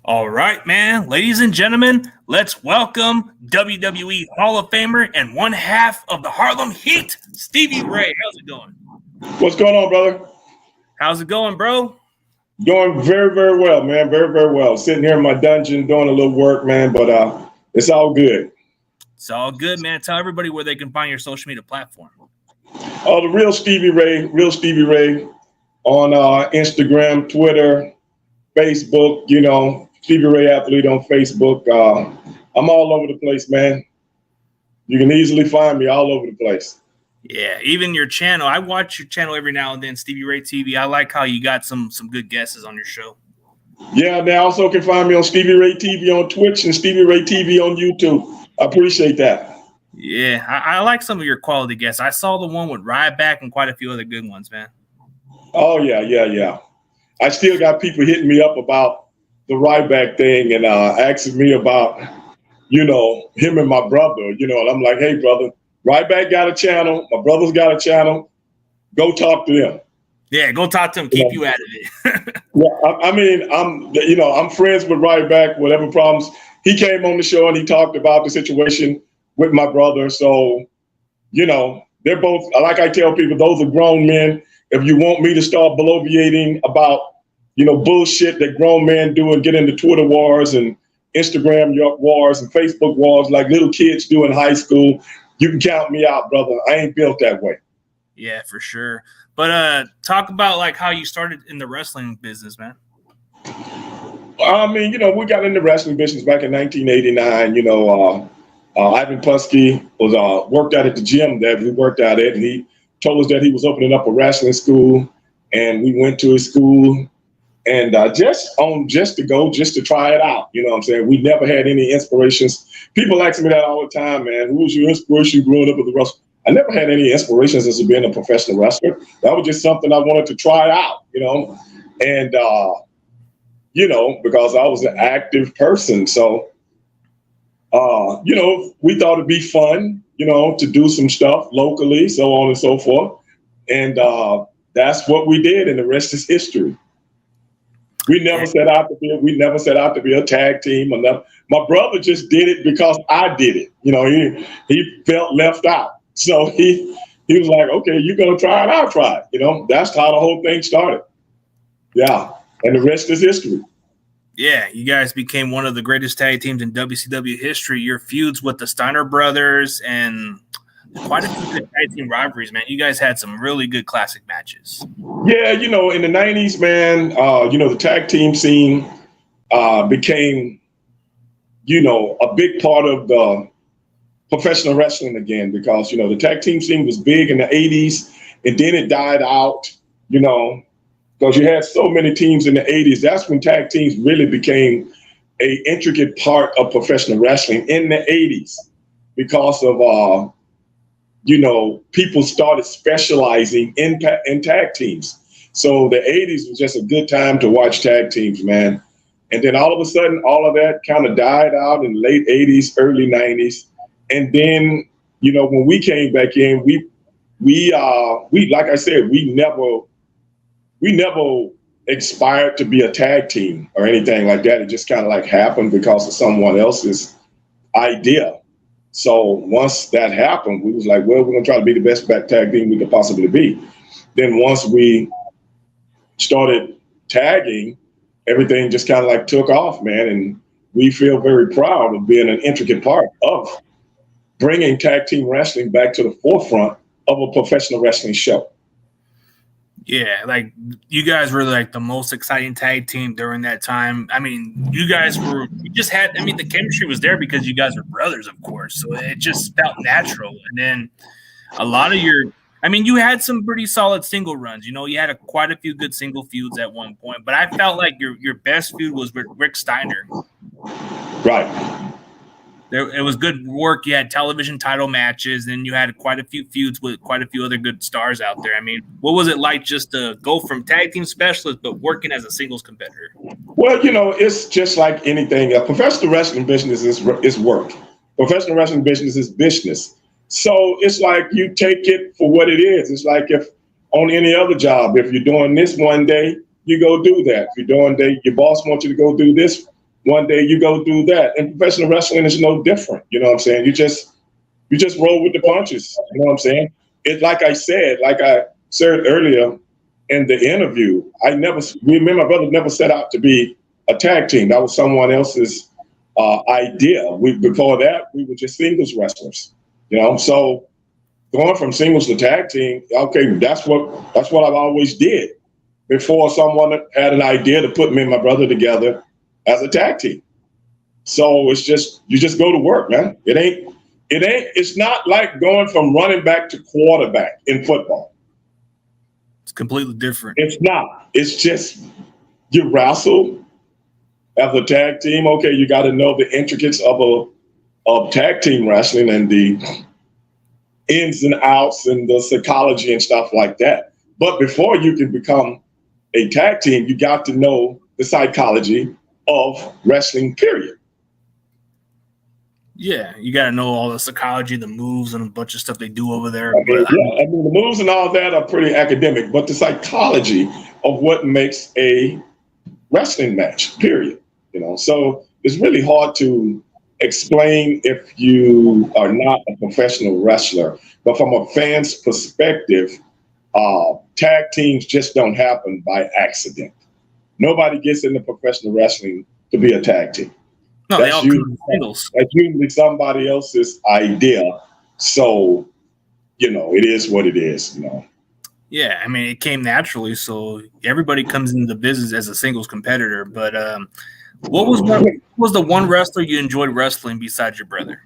All right, man. Ladies and gentlemen, let's welcome WWE Hall of Famer and one half of the Harlem Heat, Stevie Ray. How's it going? What's going on, brother? How's it going, bro? Doing very, very well, man. Very, very well. Sitting here in my dungeon doing a little work, man, but it's all good. It's all good, man. Tell everybody where they can find your social media platform. Oh, the real Stevie Ray on Instagram, Twitter, Facebook, Stevie Ray Athlete on Facebook. I'm all over the place, man. You can easily find me all over the place. Yeah, even your channel. I watch your channel every now and then, Stevie Ray TV. I like how you got some good guesses on your show. Yeah, they also can find me on Stevie Ray TV on Twitch and Stevie Ray TV on YouTube. I appreciate that. Yeah, I like some of your quality guests. I saw the one with Ryback and quite a few other good ones, man. Oh, yeah. I still got people hitting me up about the Ryback thing and asking me about, him and my brother, and I'm like, hey, brother, Ryback got a channel. My brother's got a channel. Go talk to them. Yeah, go talk to them. Keep you out of it. Yeah, I mean, I'm friends with Ryback, whatever problems. He came on the show and he talked about the situation with my brother. So, they're both, like I tell people, those are grown men. If you want me to start bloviating about, bullshit that grown men do and get into Twitter wars and Instagram wars and Facebook wars like little kids do in high school, you can count me out, brother. I ain't built that way. Yeah, for sure. But talk about like how you started in the wrestling business, man. I mean, we got in the wrestling business back in 1989. Ivan Putski was worked out at the gym that we worked out at, and he told us that he was opening up a wrestling school, and we went to his school, and just to try it out. You know what I'm saying? We never had any inspirations. People ask me that all the time, man. Who was your inspiration growing up as a wrestler? I never had any inspirations as being a professional wrestler. That was just something I wanted to try out, and because I was an active person. So, we thought it'd be fun, to do some stuff locally, so on and so forth. And that's what we did, and the rest is history. We never set out to be a tag team or nothing. My brother just did it because I did it. He felt left out. So he was like, okay, you're going to try it, I'll try it. That's how the whole thing started. Yeah. And the rest is history. Yeah, you guys became one of the greatest tag teams in WCW history. Your feuds with the Steiner brothers and quite a few good tag team rivalries, man. You guys had some really good classic matches. Yeah, in the 90s, man, the tag team scene became, a big part of the professional wrestling again because, the tag team scene was big in the 80s and then it died out, because you had so many teams in the 80s. That's when tag teams really became an intricate part of professional wrestling in the 80s because of, people started specializing in tag teams. So the 80s was just a good time to watch tag teams, man. And then all of a sudden, all of that kind of died out in the late 80s, early 90s. And then, when we came back in, we like I said, we never aspired to be a tag team or anything like that. It just kind of like happened because of someone else's idea. So once that happened, we was like, well, we're going to try to be the best back tag team we could possibly be. Then once we started tagging, everything just kind of like took off, man. And we feel very proud of being an intricate part of bringing tag team wrestling back to the forefront of a professional wrestling show. Yeah, like you guys were like the most exciting tag team during that time. I mean, the chemistry was there because you guys were brothers, of course. So it just felt natural. And then a lot of you had some pretty solid single runs. You had quite a few good single feuds at one point. But I felt like your best feud was with Rick Steiner. Right. It was good work. You had television title matches, and you had quite a few feuds with quite a few other good stars out there. I mean, what was it like just to go from tag team specialist but working as a singles competitor? Well, it's just like anything. A professional wrestling business is work. Professional wrestling business is business. So it's like you take it for what it is. It's like if on any other job, if you're doing this one day, you go do that. If you're doing your boss wants you to go do this One day you go through that. And professional wrestling is no different. You know what I'm saying? You just roll with the punches. You know what I'm saying? It's like I said earlier in the interview, me and my brother never set out to be a tag team. That was someone else's idea. Before that, we were just singles wrestlers. You know, so going from singles to tag team, okay, that's what I've always did. Before someone had an idea to put me and my brother together as a tag team. So it's just, you just go to work, man. It's not like going from running back to quarterback in football. It's completely different. It's not. It's just, you wrestle as a tag team. Okay, you got to know the intricacies of tag team wrestling and the ins and outs and the psychology and stuff like that. But before you can become a tag team, you got to know the psychology of wrestling, period. Yeah, you got to know all the psychology, the moves, and a bunch of stuff they do over there. The moves and all that are pretty academic, but the psychology of what makes a wrestling match, period. You know, so it's really hard to explain if you are not a professional wrestler. But from a fan's perspective, tag teams just don't happen by accident. Nobody gets into professional wrestling to be a tag team. No, they all come in singles. That's usually somebody else's idea. So, you know, it is what it is, you know. Yeah, I mean, it came naturally. So everybody comes into the business as a singles competitor. But what was the one wrestler you enjoyed wrestling besides your brother?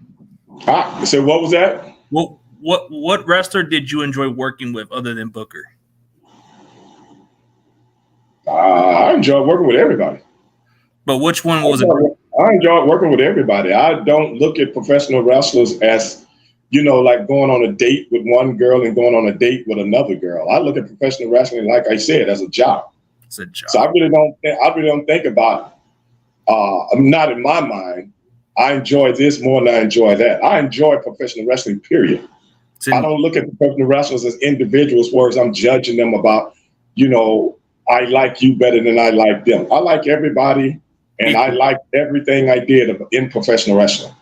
So what was that? What wrestler did you enjoy working with other than Booker? I enjoyed working with everybody. But which one was it? I enjoyed working with everybody. I don't look at professional wrestlers as, you know, like going on a date with one girl and going on a date with another girl. I look at professional wrestling, like I said, as a job. It's a job. So I really don't think about. I'm not in my mind. I enjoy this more than I enjoy that. I enjoy professional wrestling, period. I don't look at professional wrestlers as individuals, whereas I'm judging them about, you know, I like you better than I like them. I like everybody, and I like everything I did in professional wrestling.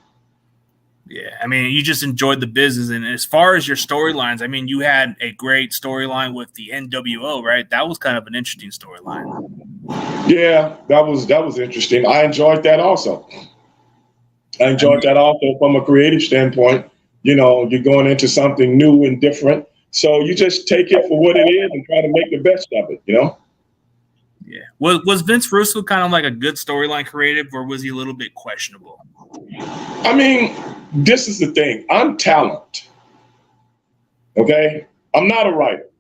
Yeah, I mean, you just enjoyed the business. And as far as your storylines, I mean, you had a great storyline with the NWO, right? That was kind of an interesting storyline. Yeah, that was interesting. I enjoyed that also. From a creative standpoint. You know, you're going into something new and different. So you just take it for what it is and try to make the best of it, you know? Yeah. Was Vince Russo kind of like a good storyline creative, or was he a little bit questionable? I mean, this is the thing. I'm talent. Okay? I'm not a writer.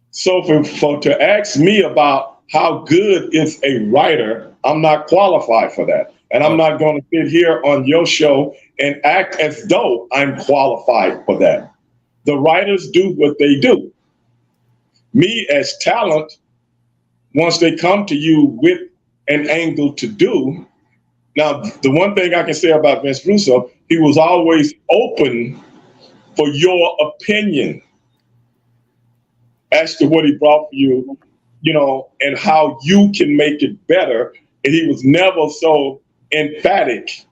So to ask me about how good is a writer, I'm not qualified for that. And I'm not going to sit here on your show and act as though I'm qualified for that. The writers do what they do. Me as talent, once they come to you with an angle to do. Now, the one thing I can say about Vince Russo, he was always open for your opinion as to what he brought for you, you know, and how you can make it better. And he was never so emphatic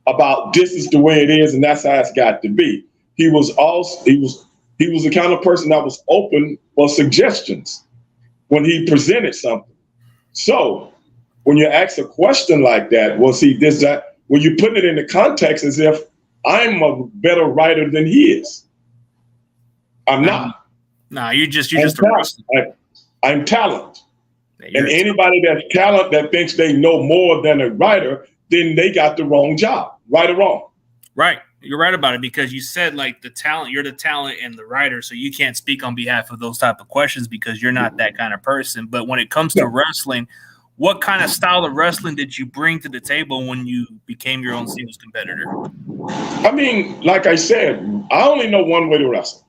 about this is the way it is and that's how it's got to be. He was the kind of person that was open for suggestions when he presented something. So when you ask a question like that, well, see, this, that, when you put it in the context as if I'm a better writer than he is. I'm not. No, you're just a wrestler. I'm talent. And anybody that's talent that thinks they know more than a writer, then they got the wrong job, right or wrong. Right. You're right about it, because you said like the talent, you're the talent and the writer, so you can't speak on behalf of those type of questions because you're not that kind of person. But when it comes to wrestling, what kind of style of wrestling did you bring to the table when you became your own singles competitor? I mean, like I said, I only know one way to wrestle.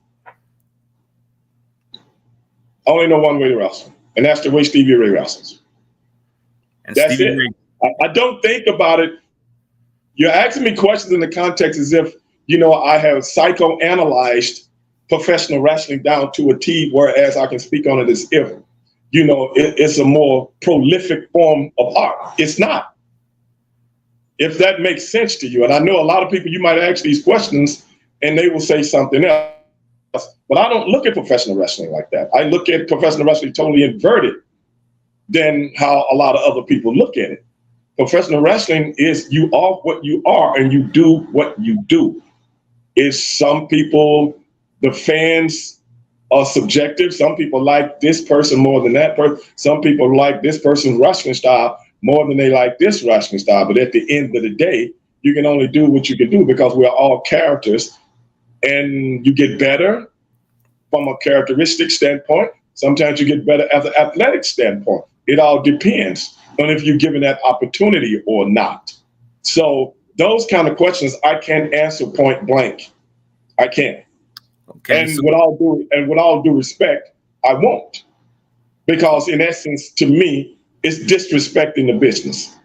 And that's the way Stevie Ray wrestles. And that's Stevie it. Ray. I don't think about it. You're asking me questions in the context as if, you know, I have psychoanalyzed professional wrestling down to a T, whereas I can speak on it as if, you know, it's a more prolific form of art. It's not. if that makes sense to you. And I know a lot of people, you might ask these questions and they will say something else. But I don't look at professional wrestling like that. I look at professional wrestling totally inverted than how a lot of other people look at it. Professional wrestling is you are what you are and you do what you do. Is some people, the fans are subjective. Some people like this person more than that person. Some people like this person's wrestling style more than they like this wrestling style. But at the end of the day, you can only do what you can do because we're all characters, and you get better from a characteristic standpoint. Sometimes you get better as an athletic standpoint. It all depends on if you're given that opportunity or not. So those kind of questions I can't answer point blank. I can't. Okay. And with all due respect, I won't. Because in essence, to me, it's disrespecting the business.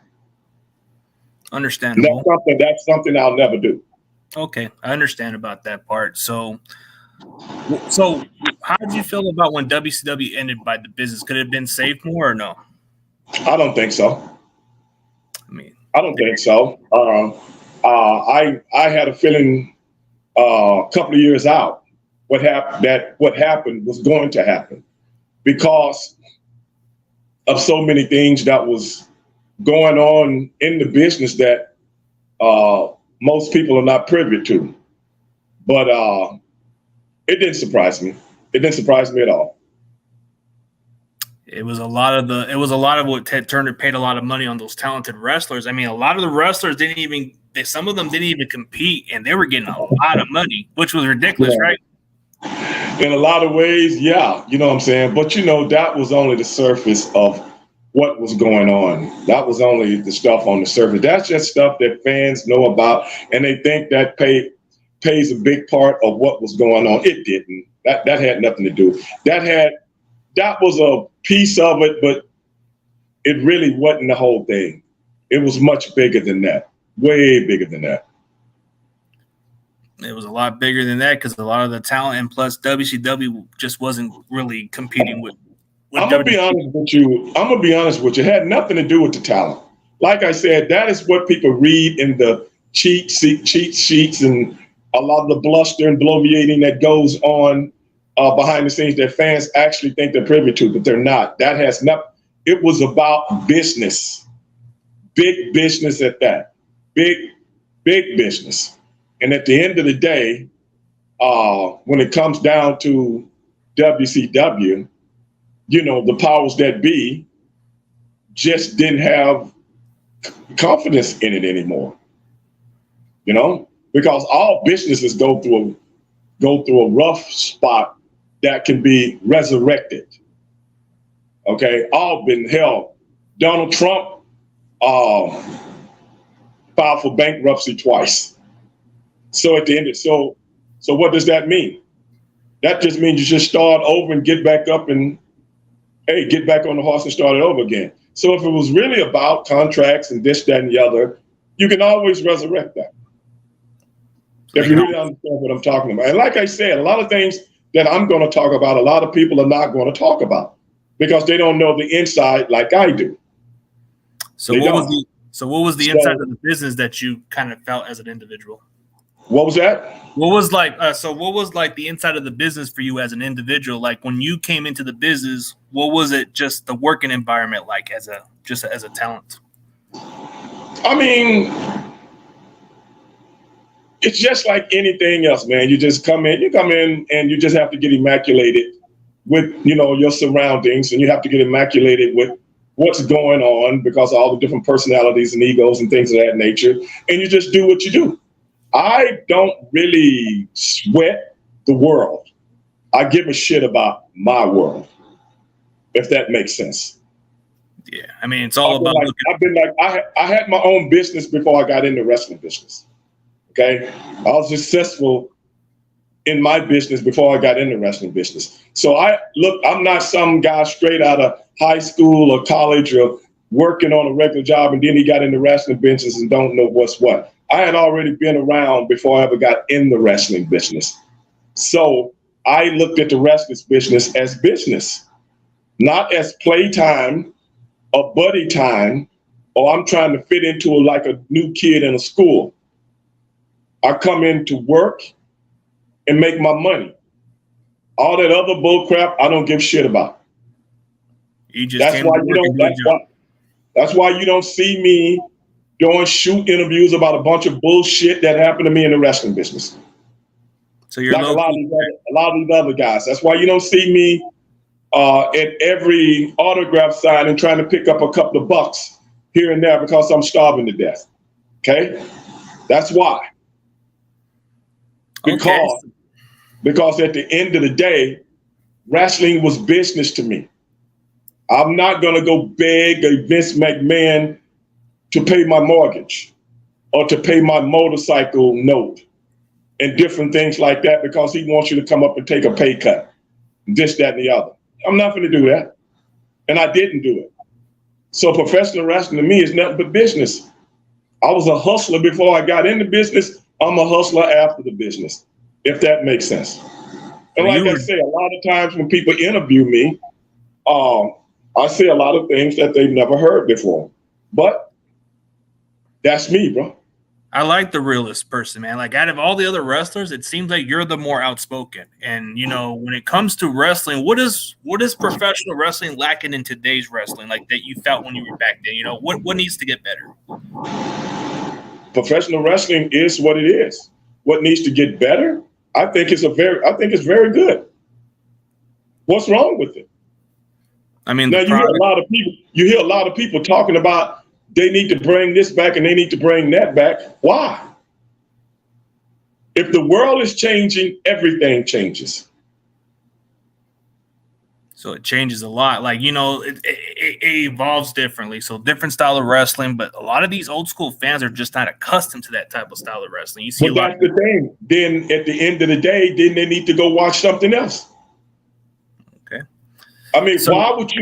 Understandable. That's something I'll never do. Okay, I understand about that part. So how did you feel about when WCW ended by the business? Could it have been saved more or no? I don't think so. I don't think so. I had a feeling a couple of years out what happened was going to happen because of so many things that was going on in the business that most people are not privy to. But it didn't surprise me. It didn't surprise me at all. It was a lot of what Ted Turner paid a lot of money on those talented wrestlers. I mean, a lot of the wrestlers some of them didn't even compete, and they were getting a lot of money, which was ridiculous, right? In a lot of ways, yeah, you know what I'm saying? But, that was only the surface of what was going on. That was only the stuff on the surface. That's just stuff that fans know about, and they think that pays a big part of what was going on. It didn't. That had nothing to do. That was a piece of it, but it really wasn't the whole thing. It was much bigger than that, way bigger than that. It was a lot bigger than that because a lot of the talent, and plus WCW just wasn't really competing with I'm gonna be honest with you. It had nothing to do with the talent. Like I said, that is what people read in the cheat sheets and a lot of the bluster and bloviating that goes on behind the scenes that fans actually think they're privy to, but they're not. That has not. It was about business, big business at that, big business. And at the end of the day, when it comes down to WCW, the powers that be just didn't have confidence in it anymore. Because all businesses go through a rough spot that can be resurrected. Okay, all been held. Donald Trump filed for bankruptcy twice. So at the end, so what does that mean? That just means you just start over and get back up and get back on the horse and start it over again. So if it was really about contracts and this, that, and the other, you can always resurrect that. If you really understand what I'm talking about. And like I said, a lot of things that I'm going to talk about, a lot of people are not going to talk about because they don't know the inside like I do. So what was the inside of the business that you kind of felt as an individual? What was that? What was the inside of the business for you as an individual? Like when you came into the business, what was it just the working environment like as a talent? I mean, it's just like anything else, man. You come in and you just have to get immaculated with, your surroundings, and you have to get immaculated with what's going on because of all the different personalities and egos and things of that nature. And you just do what you do. I don't really sweat the world. I give a shit about my world, if that makes sense. Yeah, I mean, it's all about. I had my own business before I got in the wrestling business. Okay, I was successful in my business before I got in the wrestling business. So I'm not some guy straight out of high school or college or working on a regular job, and then he got in the wrestling business and don't know what's what. I had already been around before I ever got in the wrestling business. So I looked at the wrestling business as business, not as playtime or buddy time or I'm trying to fit into like a new kid in a school. I come in to work and make my money. All that other bull crap, I don't give a shit about. You just that's why you don't. That's why you don't see me doing shoot interviews about a bunch of bullshit that happened to me in the wrestling business. So you're like a lot of these other guys. That's why you don't see me at every autograph sign and trying to pick up a couple of bucks here and there because I'm starving to death. Okay, that's why. Because at the end of the day, wrestling was business to me. I'm not going to go beg a Vince McMahon to pay my mortgage or to pay my motorcycle note and different things like that because he wants you to come up and take a pay cut, this, that, and the other. I'm not going to do that. And I didn't do it. So professional wrestling to me is nothing but business. I was a hustler before I got into business. I'm a hustler after the business, if that makes sense. And like I say, a lot of times when people interview me, I say a lot of things that they've never heard before. But that's me, bro. I like the realist person, man. Like out of all the other wrestlers, it seems like you're the more outspoken. And you know, when it comes to wrestling, what is professional wrestling lacking in today's wrestling, like that you felt when you were back then? You know, what needs to get better? Professional wrestling is what it is. What needs to get better? I think it's very good. What's wrong with it? I mean, now you hear a lot of people talking about they need to bring this back and they need to bring that back. Why? If the world is changing, everything changes. So it changes a lot. Like, you know, it evolves differently. So different style of wrestling, but a lot of these old school fans are just not accustomed to that type of style of wrestling. You see a lot. That's the thing. Then at the end of the day, then they need to go watch something else. Okay. I mean, so, why would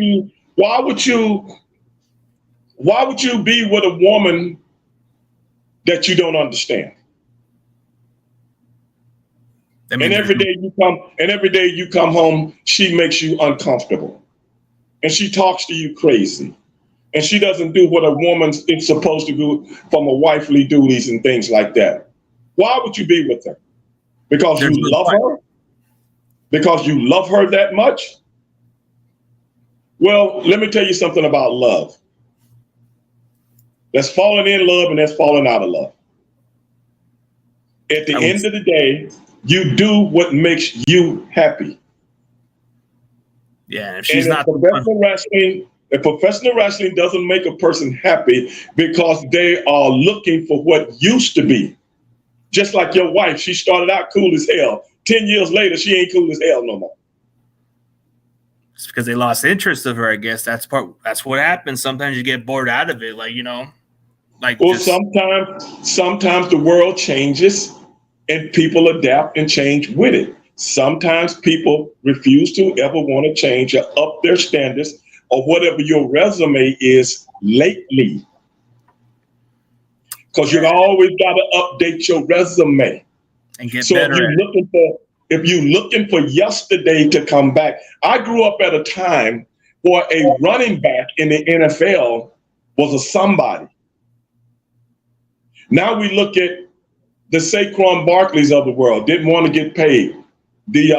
you be with a woman that you don't understand? And every day you come home, she makes you uncomfortable. And she talks to you crazy. And she doesn't do what a woman is supposed to do from a wifely duties and things like that. Why would you be with her? Because you love her? Because you love her that much? Well, let me tell you something about love. That's falling in love and that's falling out of love. At the end of the day, you do what makes you happy. Yeah, if she's not if professional wrestling doesn't make a person happy because they are looking for what used to be. Just like your wife, she started out cool as hell. 10 years later, she ain't cool as hell no more. It's because they lost interest of her, I guess. That's what happens. Sometimes you get bored out of it, like, you know. Sometimes the world changes and people adapt and change with it. Sometimes people refuse to ever want to change or up their standards or whatever your resume is lately. Because you always got to update your resume. And get better. If you're looking for yesterday to come back, I grew up at a time where a running back in the NFL was a somebody. Now we look at the Saquon Barkleys of the world, didn't want to get paid. The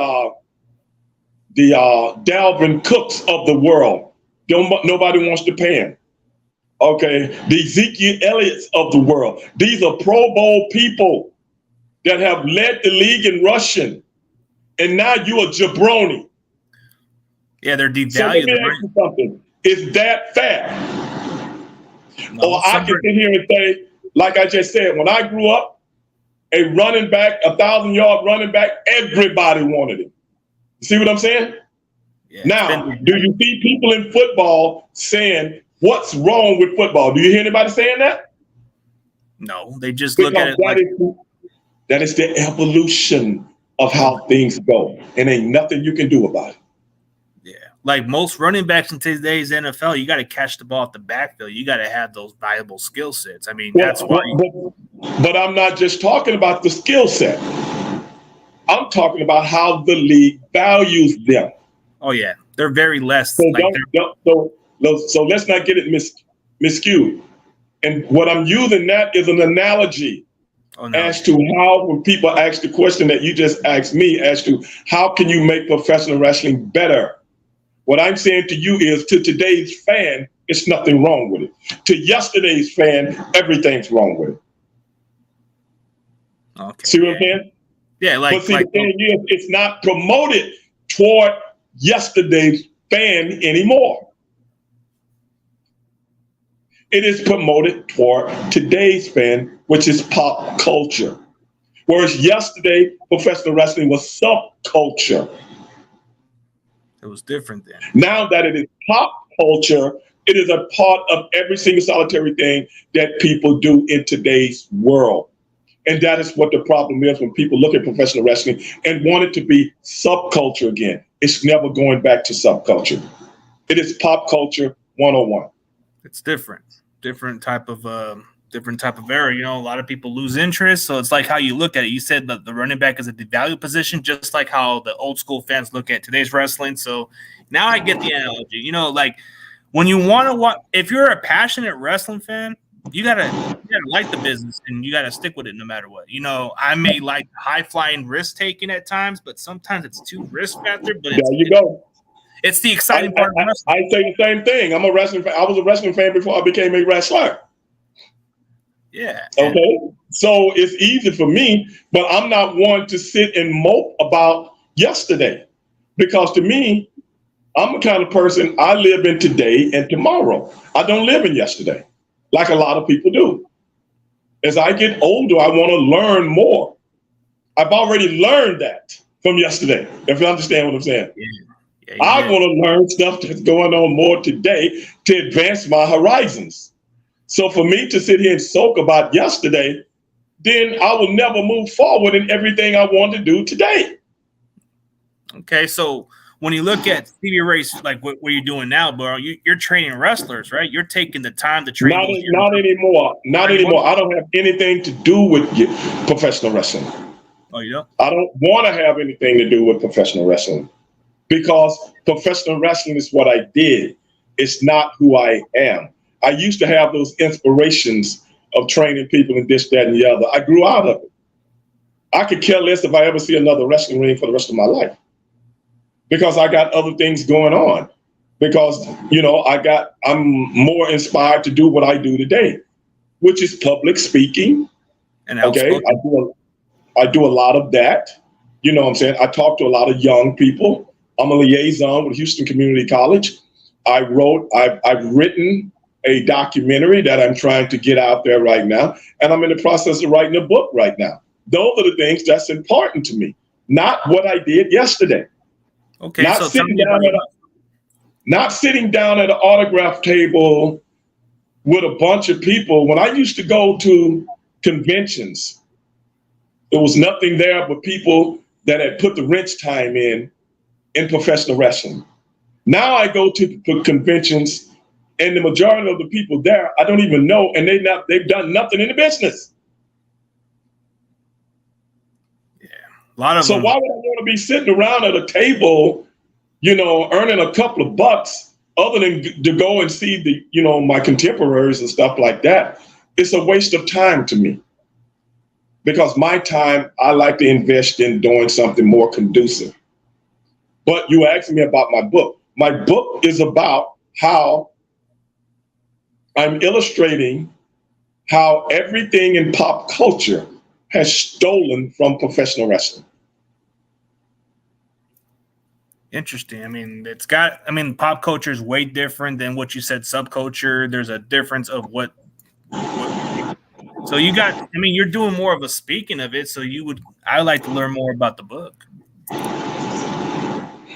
Dalvin Cooks of the world, nobody wants to pay him. Okay, the Ezekiel Elliott's of the world. These are Pro Bowl people that have led the league in rushing, and now you're a jabroni. Yeah, they're devalued. So let me ask you something. Is that fair? No, or I can sit here and say, like I just said, when I grew up, a running back, 1,000-yard running back, everybody wanted him. You see what I'm saying? Yeah, now, do you see people in football saying, what's wrong with football? Do you hear anybody saying that? No, they just look at it that is the evolution of how things go, and ain't nothing you can do about it. Yeah, like most running backs in today's NFL, you got to catch the ball at the backfield. You got to have those valuable skill sets. I mean, that's why. But I'm not just talking about the skill set. I'm talking about how the league values them. Oh yeah, they're very less. So let's not get it miscued. And what I'm using that is an analogy as to how, when people ask the question that you just asked me, as to how can you make professional wrestling better? What I'm saying to you is, to today's fan, it's nothing wrong with it. To yesterday's fan, everything's wrong with it. Okay. See what I'm saying? Yeah, but see, the thing is, it's not promoted toward yesterday's fan anymore. It is promoted toward today's fan, which is pop culture. Whereas yesterday, professional wrestling was subculture. It was different then. Now that it is pop culture, it is a part of every single solitary thing that people do in today's world. And that is what the problem is when people look at professional wrestling and want it to be subculture again. It's never going back to subculture. It is pop culture 101. It's different type of era. You know, a lot of people lose interest. So it's like how you look at it. You said that the running back is a devalued position, just like how the old school fans look at today's wrestling. So now I get the analogy. You know, like when you want to watch, if you're a passionate wrestling fan, you gotta like the business and you gotta stick with it no matter what. You know, I may like high flying risk taking at times, but sometimes it's too risk factor. But it's the exciting part of wrestling. I say the same thing. I'm a wrestling fan. I was a wrestling fan before I became a wrestler. Yeah. Okay. So it's easy for me, but I'm not one to sit and mope about yesterday, because to me, I'm the kind of person, I live in today and tomorrow. I don't live in yesterday, like a lot of people do. As I get older, I want to learn more. I've already learned that from yesterday, if you understand what I'm saying. Yeah, I want to learn stuff that's going on more today to advance my horizons. So for me to sit here and soak about yesterday, then I will never move forward in everything I want to do today. Okay, so when you look at Stevie Ray's, like what you're doing now, bro, you're training wrestlers, right? You're taking the time to train. Not anymore. Not anymore. I don't have anything to do with professional wrestling. Oh, you don't? I don't want to have anything to do with professional wrestling, because professional wrestling is what I did. It's not who I am. I used to have those inspirations of training people and this, that, and the other. I grew out of it. I could care less if I ever see another wrestling ring for the rest of my life, because I got other things going on. Because, you know, I'm more inspired to do what I do today, which is public speaking. And okay, I do a lot of that. You know what I'm saying? I talk to a lot of young people. I'm a liaison with Houston Community College. I've written a documentary that I'm trying to get out there right now, and I'm in the process of writing a book right now. Those are the things that's important to me, not what I did yesterday. Okay, not sitting down at an autograph table with a bunch of people. When I used to go to conventions, there was nothing there but people that had put the wrench time in professional wrestling. Now I go to conventions, and the majority of the people there I don't even know, and they've done nothing in the business. Yeah, a lot of so them. Why would I want to be sitting around at a table, you know, earning a couple of bucks, other than to go and see the, you know, my contemporaries and stuff like that? It's a waste of time to me, because my time I like to invest in doing something more conducive. But you asked me about my book. My book is about how I'm illustrating how everything in pop culture has stolen from professional wrestling. Interesting. I mean, pop culture is way different than what you said, subculture. There's a difference of what so you got, I mean, you're doing more of a speaking of it. So I like to learn more about the book.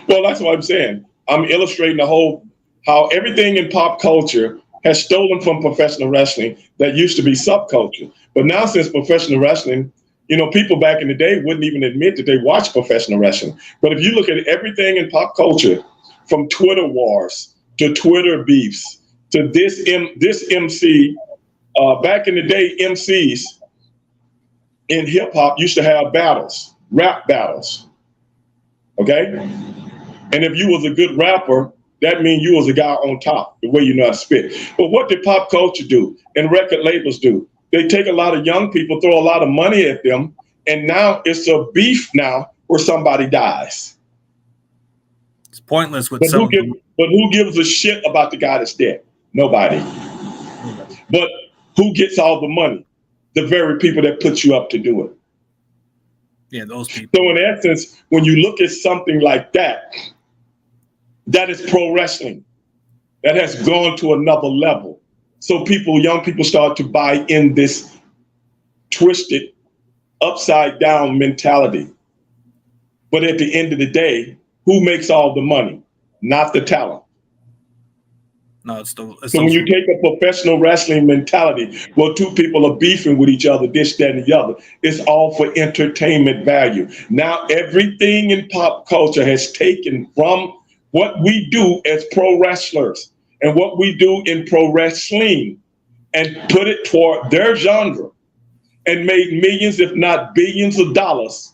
Well, that's what I'm saying. I'm illustrating how everything in pop culture has stolen from professional wrestling that used to be subculture. But now, since professional wrestling, you know, people back in the day wouldn't even admit that they watched professional wrestling. But if you look at everything in pop culture, from Twitter wars to Twitter beefs to this MC, back in the day, MCs in hip hop used to have battles, rap battles. Okay? And if you was a good rapper, that means you was a guy on top, the way you know how to spit. But what did pop culture do and record labels do? They take a lot of young people, throw a lot of money at them, and now it's a beef now where somebody dies. It's pointless with but some. But who gives a shit about the guy that's dead? Nobody. But who gets all the money? The very people that put you up to do it. Yeah, those people. So in essence, when you look at something like that, that is pro wrestling. That has gone to another level. So young people start to buy in this twisted, upside down mentality. But at the end of the day, who makes all the money? Not the talent. No, so when you take a professional wrestling mentality, well, two people are beefing with each other, this, that, and the other. It's all for entertainment value. Now, everything in pop culture has taken from what we do as pro wrestlers and what we do in pro wrestling and put it toward their genre and made millions, if not billions of dollars,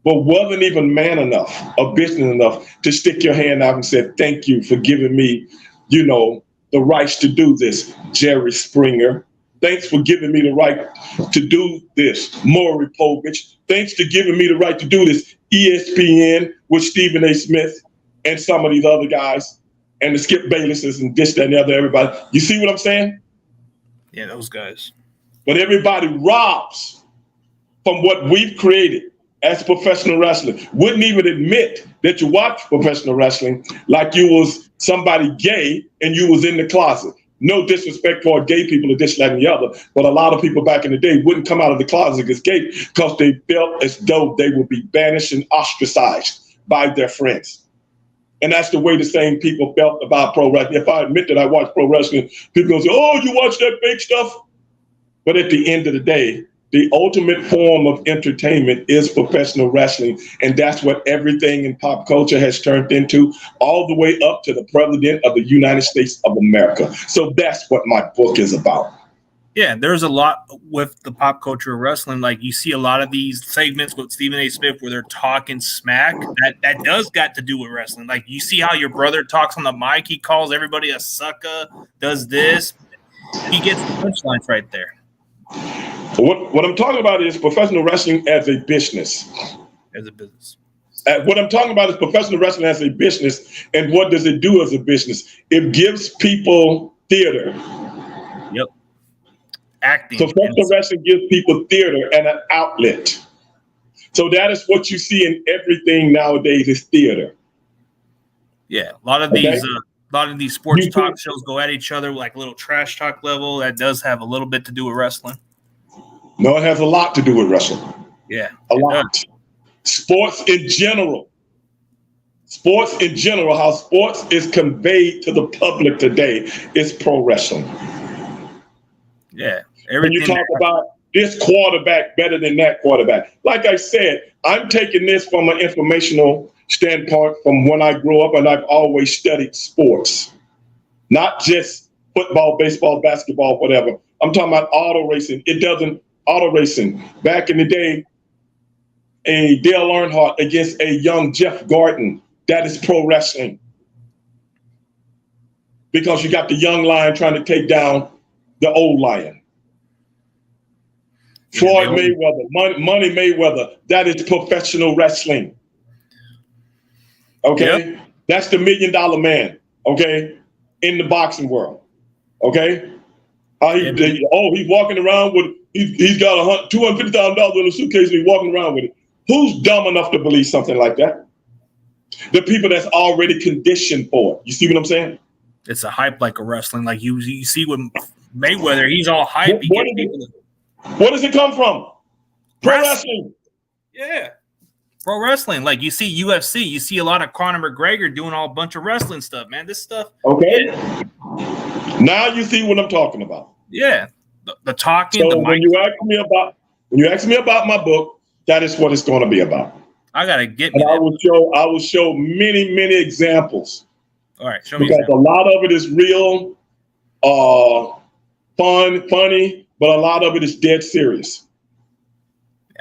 but wasn't even man enough or business enough to stick your hand out and say, thank you for giving me, the rights to do this, Jerry Springer. Thanks for giving me the right to do this, Maury Povich. Thanks for giving me the right to do this, ESPN with Stephen A. Smith and some of these other guys and the Skip Baylesses and this, that, and the other, everybody. You see what I'm saying? Yeah, those guys. But everybody robs from what we've created as professional wrestling. Wouldn't even admit that you watch professional wrestling like you was somebody gay and you was in the closet. No disrespect toward gay people or this, that, and the other, but a lot of people back in the day wouldn't come out of the closet as gay because they felt as though they would be banished and ostracized by their friends. And that's the way the same people felt about pro wrestling. If I admit that I watch pro wrestling, people gonna say, oh, you watch that fake stuff? But at the end of the day, the ultimate form of entertainment is professional wrestling, and that's what everything in pop culture has turned into, all the way up to the president of the United States of America. So that's what my book is about. Yeah, there's a lot with the pop culture of wrestling. Like you see a lot of these segments with Stephen A. Smith where they're talking smack. That does got to do with wrestling. Like you see how your brother talks on the mic. He calls everybody a sucker, does this. He gets the punchlines right there. What I'm talking about is professional wrestling as a business. As a business. What I'm talking about is professional wrestling as a business. And what does it do as a business? It gives people theater. Yep. Acting. Professional wrestling gives people theater and an outlet. So that is what you see in everything nowadays is theater. Yeah. A lot of these sports talk shows go at each other like a little trash talk level. That does have a little bit to do with wrestling. No, it has a lot to do with wrestling. Yeah. A lot. Does. Sports in general, how sports is conveyed to the public today is pro wrestling. Yeah. When you talk about this quarterback better than that quarterback. Like I said, I'm taking this from an informational standpoint from when I grew up, and I've always studied sports, not just football, baseball, basketball, whatever. I'm talking about auto racing. Auto racing. Back in the day, a Dale Earnhardt against a young Jeff Gordon. That is pro wrestling. Because you got the young lion trying to take down the old lion. Floyd Mayweather, Money Mayweather, that is professional wrestling. Okay? Yep. That's the $1 Million Man, okay, in the boxing world. Okay? He's walking around with, he's got $250,000 in a suitcase and he's walking around with it. Who's dumb enough to believe something like that? The people that's already conditioned for it. You see what I'm saying? It's a hype like a wrestling. Like you see with Mayweather, he's all hype. Where does it come from? Pro wrestling. Yeah. Pro wrestling. Like you see UFC, you see a lot of Conor McGregor doing a bunch of wrestling stuff, man. This stuff. Okay. Yeah. Now you see what I'm talking about. Yeah. The talking. So when you ask me about my book, that is what it's going to be about. I gotta get me. And I will show many, many examples. All right, show me. Because a lot of it is real, funny, but a lot of it is dead serious.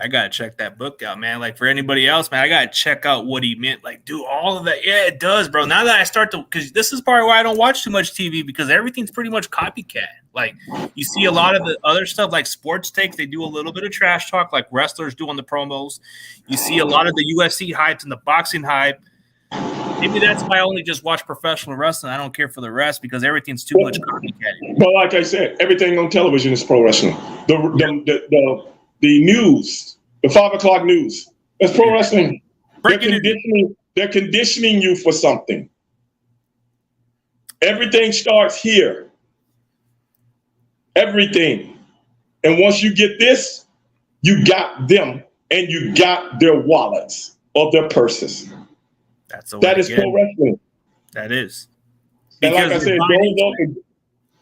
I gotta check that book out, man. Like for anybody else, man, I gotta check out what he meant. Like do all of that. Yeah, it does, bro. Now that I start to, because this is part of why I don't watch too much TV, because everything's pretty much copycat. Like you see a lot of the other stuff, like sports takes, they do a little bit of trash talk, like wrestlers do on the promos. You see a lot of the UFC hype and the boxing hype. Maybe that's why I only just watch professional wrestling. I don't care for the rest because everything's too much copycat. But like I said, everything on television is pro wrestling. The news, the 5 o'clock news, that's pro wrestling. They're conditioning you for something. Everything starts here. Everything. And once you get this, you got them and you got their wallets or their purses. That is pro wrestling. That is. And like I said,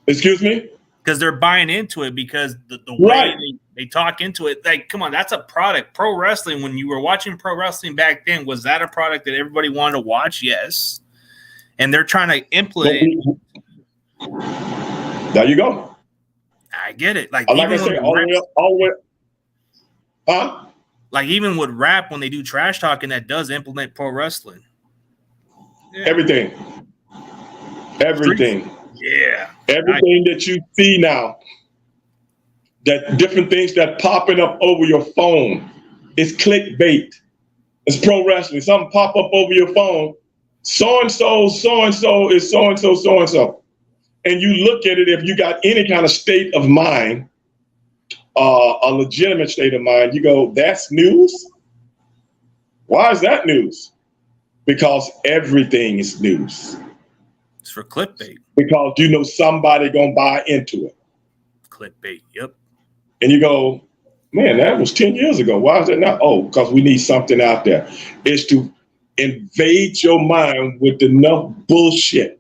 excuse me? Because they're buying into it because the way they talk into it. Like, come on, that's a product. Pro wrestling, when you were watching pro wrestling back then, was that a product that everybody wanted to watch? Yes. And they're trying to implement. There you go. I get it. Like I say, all the way. Huh? Like even with rap, when they do trash talking, that does implement pro wrestling. Yeah. Everything. Yeah. Everything that you see now, that different things that popping up over your phone, is clickbait. It's pro wrestling. Something pop up over your phone. So and so is so and so. And you look at it, if you got any kind of state of mind, a legitimate state of mind, you go, that's news? Why is that news? Because everything is news. It's for clickbait. Because you know somebody gonna buy into it. Clickbait, yep. And you go, man, that was 10 years ago. Why is that not? Oh, because we need something out there. It's to invade your mind with enough bullshit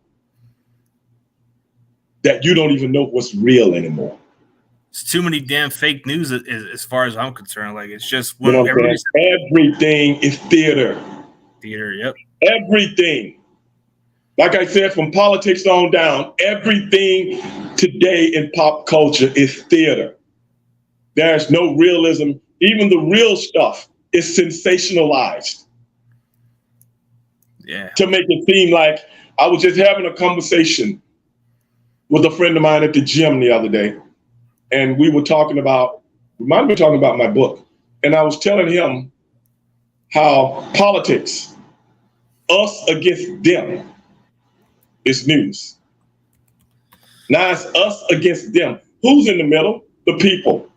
that you don't even know what's real anymore. It's too many damn fake news as far as I'm concerned. Like, it's just when everything is theater. Theater, yep. Everything. Like I said, from politics on down, everything today in pop culture is theater. There's no realism. Even the real stuff is sensationalized. Yeah. To make it seem like I was just having a conversation with a friend of mine at the gym the other day. And we were talking about my book. And I was telling him how politics, us against them, is news. Now it's us against them. Who's in the middle? The people.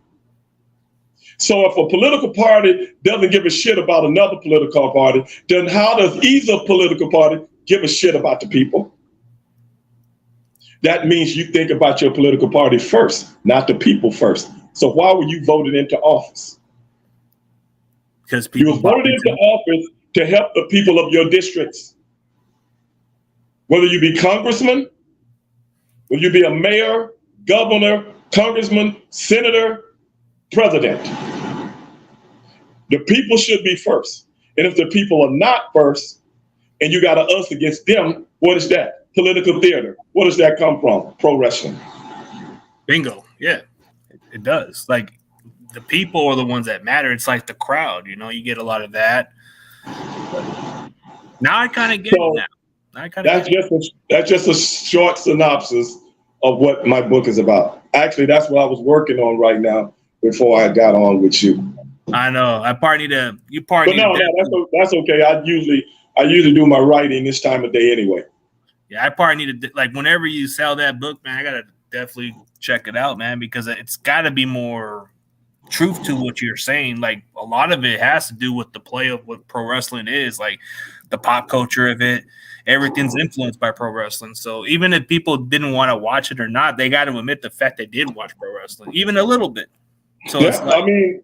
So if a political party doesn't give a shit about another political party, then how does either political party give a shit about the people? That means you think about your political party first, not the people first. So why were you voted into office? Because people you were voted into office to help the people of your districts. Whether you be congressman, whether you be a mayor, governor, congressman, senator, president. The people should be first. And if the people are not first, and you got us against them, what is that? Political theater. What does that come from? Pro wrestling. Bingo. Yeah, it does. Like, the people are the ones that matter. It's like the crowd, you know, you get a lot of that. But now I kind of get it now. That's just a short synopsis of what my book is about. Actually, that's what I was working on right now before I got on with you. I know. I probably need to. That's okay. I usually do my writing this time of day anyway. Yeah, I probably need to, like, whenever you sell that book, man, I gotta definitely check it out, man, because it's got to be more truth to what you're saying. Like, a lot of it has to do with the play of what pro wrestling is, like the pop culture of it. Everything's influenced by pro wrestling. So even if people didn't want to watch it or not, they got to admit the fact they did watch pro wrestling, even a little bit. So yeah, it's like, I mean,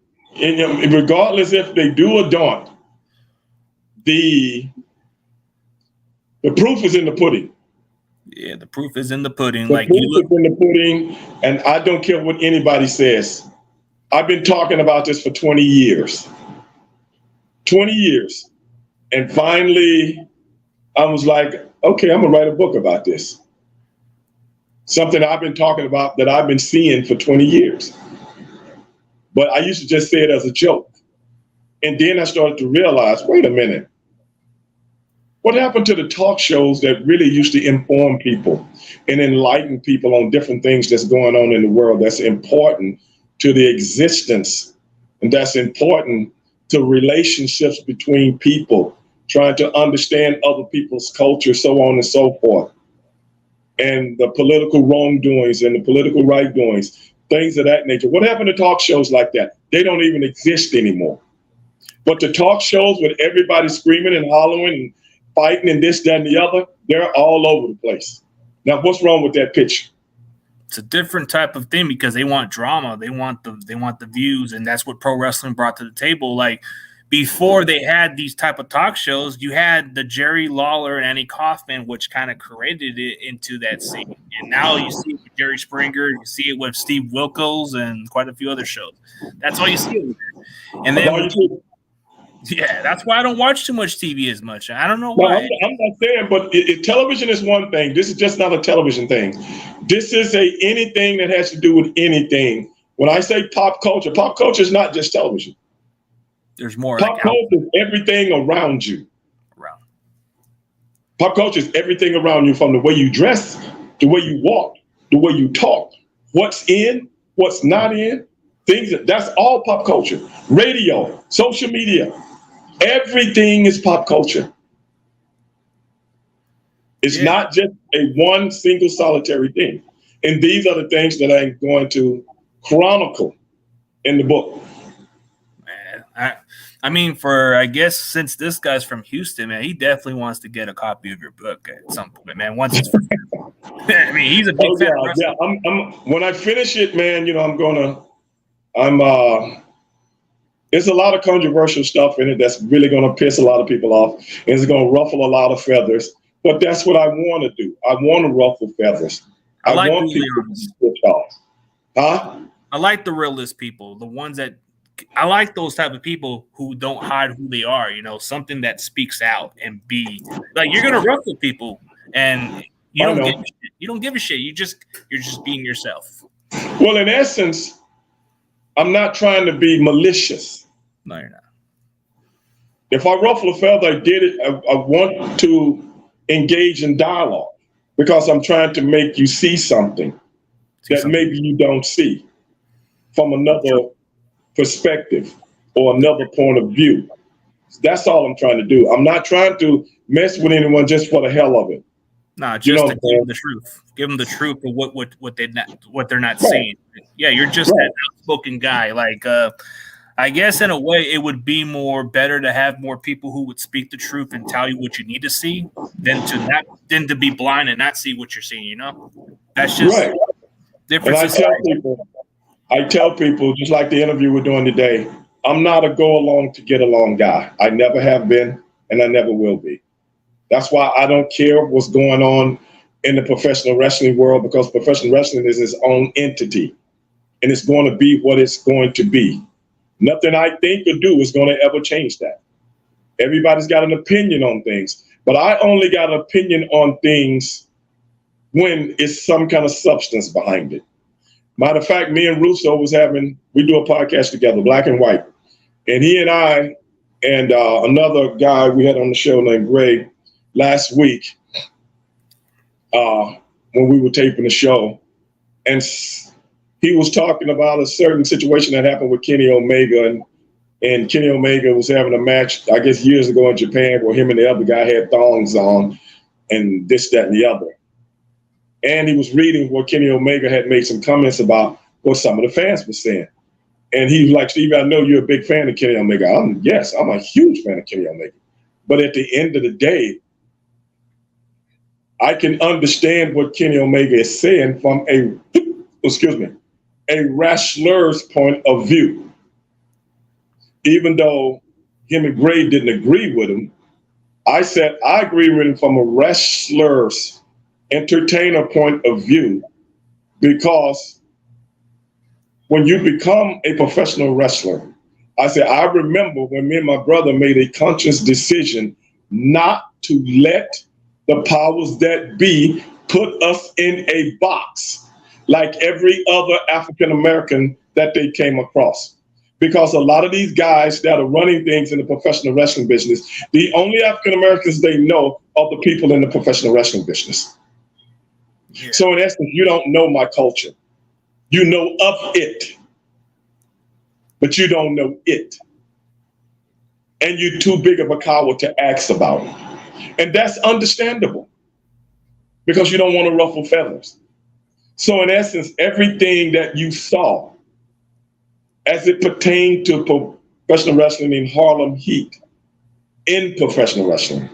regardless if they do or don't, the proof is in the pudding. Yeah, the proof is in the pudding. The proof is in the pudding, and I don't care what anybody says. I've been talking about this for 20 years. 20 years. And finally, I was like, okay, I'm going to write a book about this. Something I've been talking about that I've been seeing for 20 years. But I used to just say it as a joke. And then I started to realize, wait a minute, what happened to the talk shows that really used to inform people and enlighten people on different things that's going on in the world that's important to the existence and that's important to relationships between people, trying to understand other people's culture, so on and so forth, and the political wrongdoings and the political right doings, things of that nature. What happened to talk shows like that? They don't even exist anymore. But the talk shows with everybody screaming and hollering and fighting and this, that, and the other, they're all over the place. Now, what's wrong with that picture? It's a different type of thing because they want drama. They want the views, and that's what pro wrestling brought to the table. Like before they had these type of talk shows, you had the Jerry Lawler and Annie Kaufman, which kind of created it into that scene. And now you see it with Jerry Springer, you see it with Steve Wilkos and quite a few other shows. That's all you see over there. And then yeah, that's why I don't watch too much TV as much. I don't know why. I'm not saying, but television is one thing. This is just not a television thing. This is anything that has to do with anything. When I say pop culture is not just television. There's more. Pop culture is everything around you. Pop culture is everything around you, from the way you dress, the way you walk, the way you talk, what's in, what's not in, that's all pop culture. Radio, social media. Everything is pop culture. It's not just a one single solitary thing. And these are the things that I'm going to chronicle in the book. Man, I mean, I guess since this guy's from Houston, man, he definitely wants to get a copy of your book at some point, man. Once it's I mean, he's a big fan of wrestling. Yeah, when I finish it, man, there's a lot of controversial stuff in it that's really going to piss a lot of people off, and it's going to ruffle a lot of feathers. But that's what I want to do. I want to ruffle feathers. I want people to switch off. Huh? I like the realist people, the ones that I like those type of people who don't hide who they are. Something that speaks out and be like you're going to ruffle people, and you don't give a shit. You don't give a shit. You're just being yourself. Well, in essence, I'm not trying to be malicious. No, you're not. If I ruffle a feather, I did it. I want to engage in dialogue because I'm trying to make you see something that maybe you don't see from another perspective or another point of view. That's all I'm trying to do. I'm not trying to mess with anyone just for the hell of it. Nah, just to give them the truth. Give them the truth of what they're not seeing. Yeah, you're just that outspoken guy. Like, I guess in a way, it would be better to have more people who would speak the truth and tell you what you need to see than to be blind and not see what you're seeing. That's just different. And I tell people, just like the interview we're doing today, I'm not a go along to get along guy. I never have been, and I never will be. That's why I don't care what's going on in the professional wrestling world, because professional wrestling is its own entity, and it's going to be what it's going to be. Nothing I think or do is going to ever change that. Everybody's got an opinion on things, but I only got an opinion on things when it's some kind of substance behind it. Matter of fact, me and Russo we do a podcast together, Black and White. And he and I and another guy we had on the show named Gray last week when we were taping the show. And he was talking about a certain situation that happened with Kenny Omega. And Kenny Omega was having a match, I guess, years ago in Japan where him and the other guy had thongs on and this, that, and the other. And he was reading what Kenny Omega had made some comments about what some of the fans were saying. And he was like, Stevie, I know you're a big fan of Kenny Omega. Yes, I'm a huge fan of Kenny Omega. But at the end of the day, I can understand what Kenny Omega is saying from a wrestler's point of view. Even though him and Gray didn't agree with him, I said I agree with him from a wrestler's entertainer point of view, because when you become a professional wrestler, I said, I remember when me and my brother made a conscious decision not to let the powers that be put us in a box like every other African American that they came across. because a lot of these guys that are running things in the professional wrestling business, the only African Americans they know are the people in the professional wrestling business. Yeah. So in essence, you don't know my culture. You know of it, but you don't know it. And you're too big of a coward to ask about it. And that's understandable because you don't want to ruffle feathers. So in essence, everything that you saw as it pertained to professional wrestling in Harlem Heat, in professional wrestling,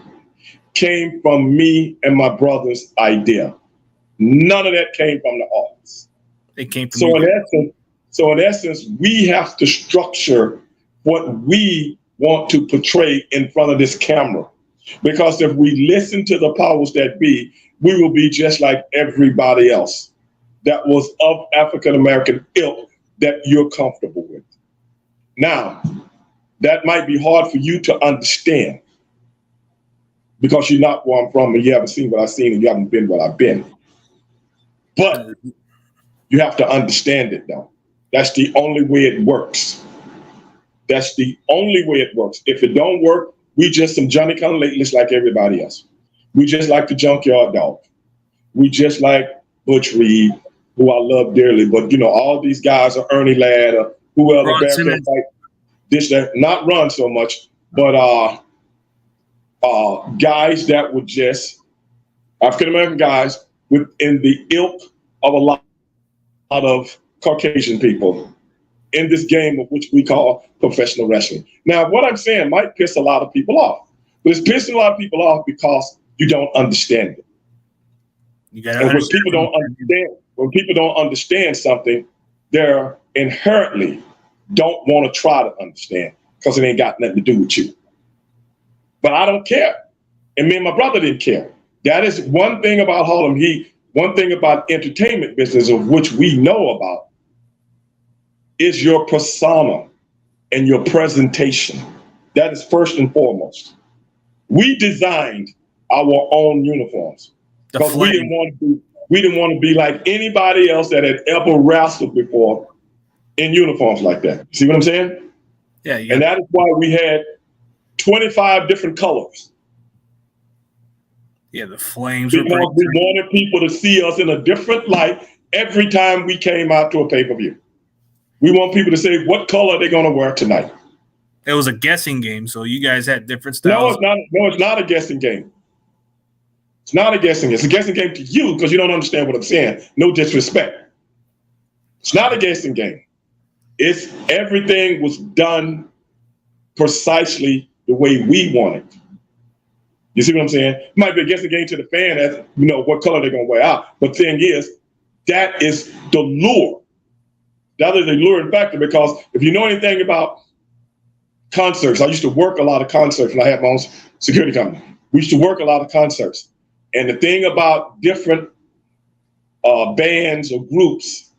came from me and my brother's idea. None of that came from the office. It came from So in essence, we have to structure what we want to portray in front of this camera. Because if we listen to the powers that be, we will be just like everybody else that was of African American ilk that you're comfortable with. Now, that might be hard for you to understand because you're not where I'm from and you haven't seen what I've seen and you haven't been what I've been. But you have to understand it though. That's the only way it works. That's the only way it works. If it don't work, we just some Johnny-come-latelys like everybody else. We just like the Junkyard Dog. We just like Butch Reed, who I love dearly. But, you know, all these guys are Ernie Ladd or whoever. Like, this, that, not Run so much, but guys that were just African-American guys within the ilk of a lot of Caucasian people in this game of which we call professional wrestling. Now, what I'm saying might piss a lot of people off, but it's pissing a lot of people off because you don't understand it. And when people don't understand something, they're inherently don't want to try to understand because it ain't got nothing to do with you. But I don't care. And me and my brother didn't care. That is one thing about Harlem Heat, one thing about entertainment business of which we know about is your persona and your presentation. That is first and foremost. We designed our own uniforms because we didn't want to be like anybody else that had ever wrestled before in uniforms like that. See what I'm saying? Yeah. And that is why we had 25 different colors. Yeah, the flames. Because we wanted people to see us in a different light every time we came out to a pay-per-view. We want people to say, what color are they going to wear tonight? It was a guessing game, so you guys had different styles. No, it's not a guessing game. It's not a guessing game. It's a guessing game to you because you don't understand what I'm saying. No disrespect. It's not a guessing game. It's everything was done precisely the way we want it. You see what I'm saying? It might be a guessing game to the fan as, you know, what color they're going to wear out. But the thing is, that is the lure. That is the luring factor because if you know anything about concerts, I used to work a lot of concerts when I had my own security company. We used to work a lot of concerts. And the thing about different bands or groups,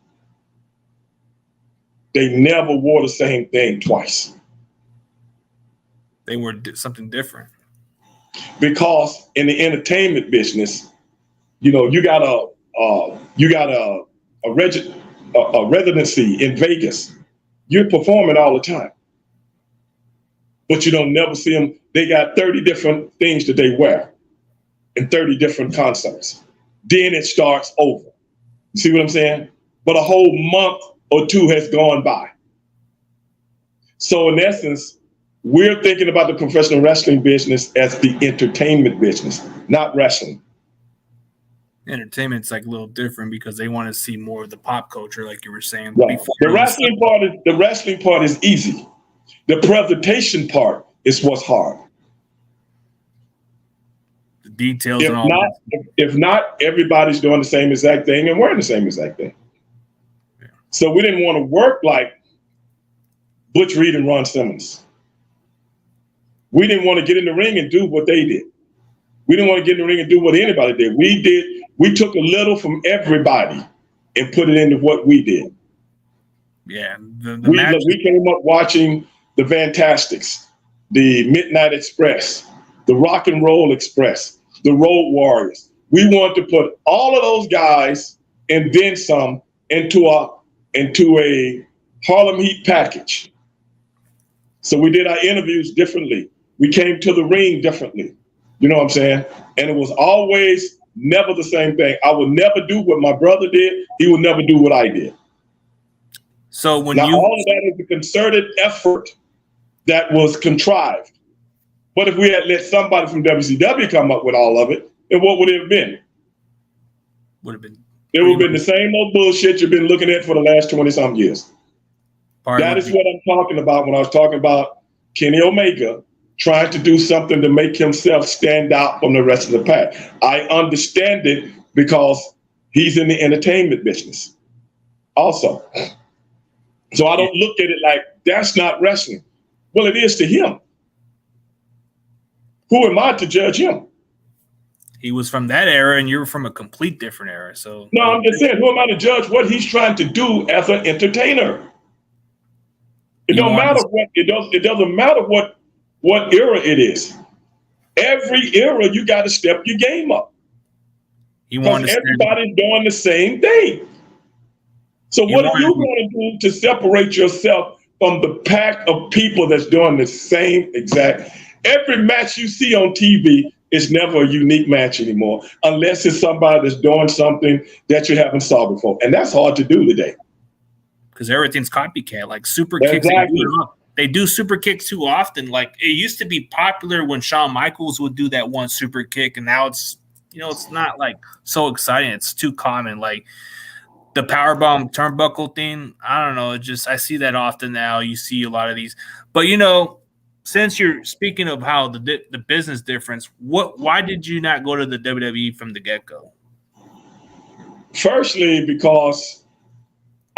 they never wore the same thing twice. They were something different. Because in the entertainment business, you know, you got a residency in Vegas. You're performing all the time, but you don't never see them. They got 30 different things that they wear in 30 different concerts. Then it starts over. You see what I'm saying? But a whole month or two has gone by. So in essence, we're thinking about the professional wrestling business as the entertainment business, not wrestling. Entertainment's like a little different because they want to see more of the pop culture, like you were saying. Right. The wrestling part is easy. The presentation part is what's hard. The details and all that. If not, everybody's doing the same exact thing and wearing the same exact thing. Yeah. So we didn't want to work like Butch Reed and Ron Simmons. We didn't want to get in the ring and do what they did. We didn't want to get in the ring and do what anybody did. We took a little from everybody and put it into what we did. Yeah. We came up watching the Fantastics, the Midnight Express, the Rock and Roll Express, the Road Warriors. We wanted to put all of those guys and then some into a Harlem Heat package So we did our interviews differently. We came to the ring differently. You know what I'm saying? And it was always never the same thing. I would never do what my brother did. He would never do what I did. So when now, you all of that is a concerted effort that was contrived. But if we had let somebody from WCW come up with all of it, then what would it have been? would have been It would have been the same old bullshit you've been looking at for the last 20-something years. That is what I'm talking about when I was talking about Kenny Omega trying to do something to make himself stand out from the rest of the pack. I understand it because he's in the entertainment business also. So I don't look at it like that's not wrestling. Well, it is to him. Who am I to judge him? He was from that era and you were from a complete different era. So no, I'm just saying, who am I to judge what he's trying to do as an entertainer? It don't matter what it doesn't matter what era it is. Every era you got to step your game up. Because everybody's doing the same thing. So what are you going to do to separate yourself from the pack of people that's doing the same exact? Every match you see on TV is never a unique match anymore, unless it's somebody that's doing something that you haven't saw before. And that's hard to do today. Because everything's copycat, like super kicks. Exactly. They do super kicks too often. Like it used to be popular when Shawn Michaels would do that one super kick, and now it's it's not like so exciting. It's too common. Like the powerbomb turnbuckle thing, I don't know. I see that often now. You see a lot of these, but since you're speaking of how the business difference, why did you not go to the WWE from the get-go? Firstly, because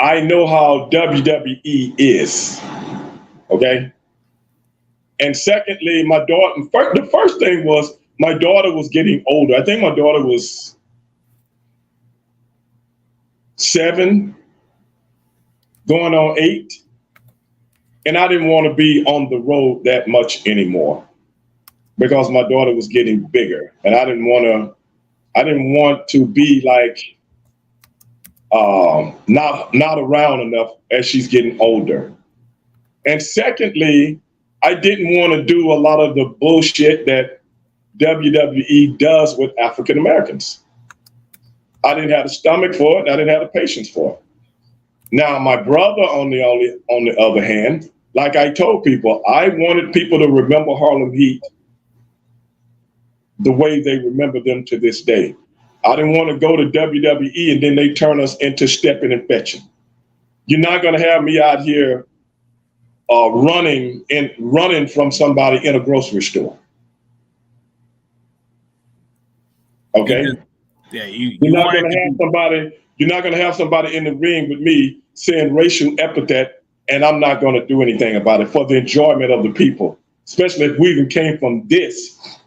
I know how WWE is. Okay. And secondly, my daughter, the first thing was my daughter was getting older. I think my daughter was 7, going on 8. And I didn't want to be on the road that much anymore because my daughter was getting bigger. And I didn't want to be like not around enough as she's getting older. And secondly, I didn't want to do a lot of the bullshit that WWE does with African Americans. I didn't have the stomach for it. I didn't have the patience for it. Now, my brother, on the other hand, like I told people, I wanted people to remember Harlem Heat the way they remember them to this day. I didn't want to go to WWE and then they turn us into stepping and fetching. You're not going to have me out here running from somebody in a grocery store. Okay. Yeah, you're not going to have somebody in the ring with me saying racial epithet, and I'm not going to do anything about it for the enjoyment of the people, especially if we even came from this,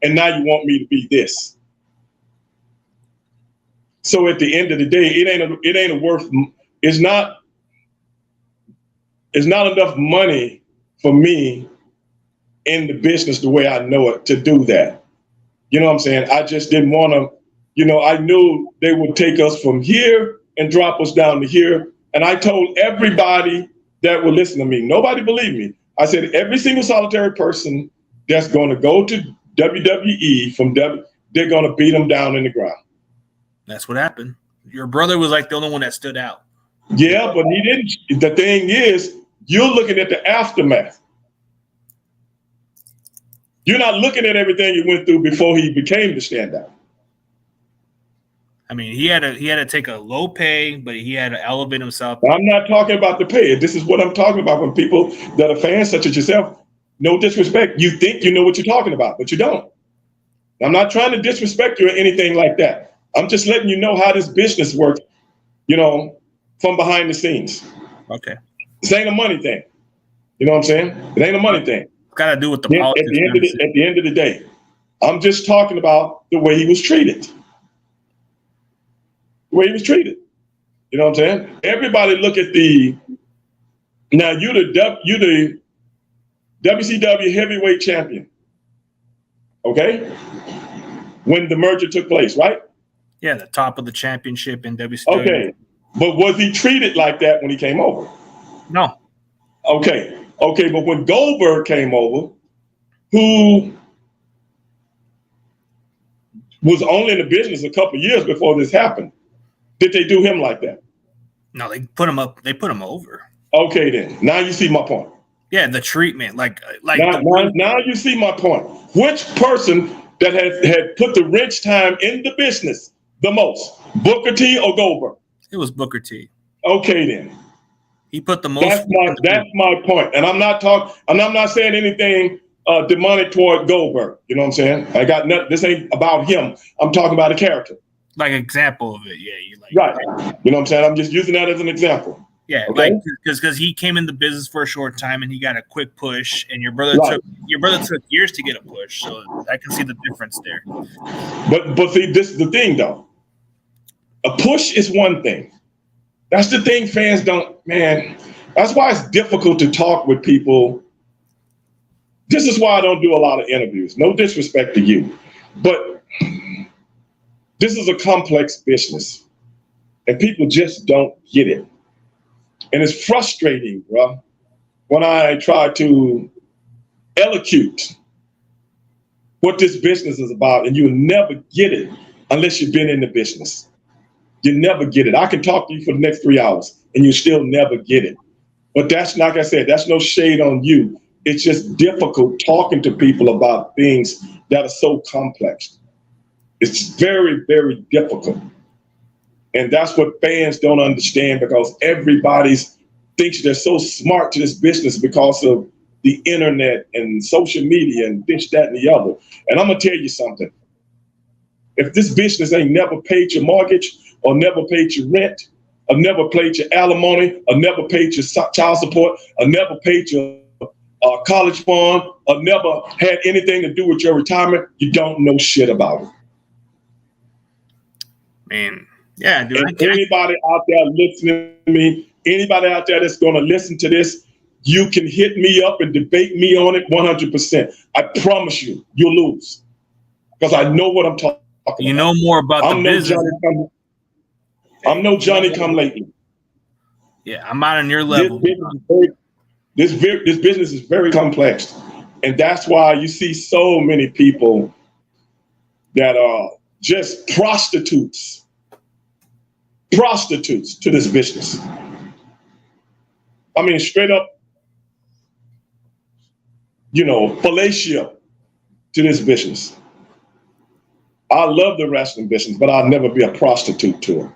and now you want me to be this. So at the end of the day, it's not enough money for me in the business the way I know it to do that. You know what I'm saying? I just didn't want to, I knew they would take us from here and drop us down to here. And I told everybody that would listen to me, nobody believed me. I said, every single solitary person that's going to go to WWE they're going to beat them down in the ground. That's what happened. Your brother was like the only one that stood out. Yeah, but he didn't. The thing is, you're looking at the aftermath. You're not looking at everything he went through before he became the standout. I mean, he had to take a low pay, but he had to elevate himself. I'm not talking about the pay. This is what I'm talking about when people that are fans such as yourself, no disrespect, you think you know what you're talking about, but you don't. I'm not trying to disrespect you or anything like that. I'm just letting you know how this business works, from behind the scenes. Okay. This ain't a money thing. You know what I'm saying? It ain't a money thing. Got to do with the politics. At the end of the day, I'm just talking about the way he was treated. The way he was treated. You know what I'm saying? Everybody look at now you the WCW heavyweight champion. Okay? When the merger took place, right? Yeah, the top of the championship in WCW. Okay. But was he treated like that when he came over? No. Okay. But when Goldberg came over, who was only in the business a couple of years before this happened, did they do him like that? No, they put him up. They put him over. Okay, then. Now you see my point. Yeah, the treatment, now you see my point. Which person that had put the wrench time in the business the most, Booker T or Goldberg? It was Booker T. Okay, then. He put the most. That's my point. And I'm not saying anything demonic toward Goldberg. You know what I'm saying? I got nothing. This ain't about him. I'm talking about a character. Like example of it, yeah. Right. You know what I'm saying? I'm just using that as an example. Yeah, okay? Like because he came in the business for a short time and he got a quick push, and your brother took years to get a push. So I can see the difference there. But see, this is the thing though. A push is one thing. That's the thing fans don't, man. That's why it's difficult to talk with people. This is why I don't do a lot of interviews. No disrespect to you, but this is a complex business and people just don't get it. And it's frustrating, bro, when I try to elocute what this business is about, and you'll never get it unless you've been in the business. You never get it. I can talk to you for the next 3 hours and you still never get it. But that's, like I said, that's no shade on you. It's just difficult talking to people about things that are so complex. It's very, very difficult. And that's what fans don't understand, because everybody thinks they're so smart to this business because of the internet and social media and this, that, and the other. And I'm going to tell you something. If this business ain't never paid your mortgage or never paid your rent or never paid your alimony or never paid your child support or never paid your college fund or never had anything to do with your retirement, you don't know shit about it. Man, yeah, dude. And anybody out there listening to me, anybody out there that's going to listen to this, you can hit me up and debate me on it 100%. I promise you, you'll lose, because I know what I'm talking about. You know more about the business. I'm no Johnny come lately. Yeah, I'm out on your level. This business is very complex, and that's why you see so many people that are just prostitutes to this business. I mean, straight up, fellatio to this business. I love the wrestling business, but I'll never be a prostitute to it.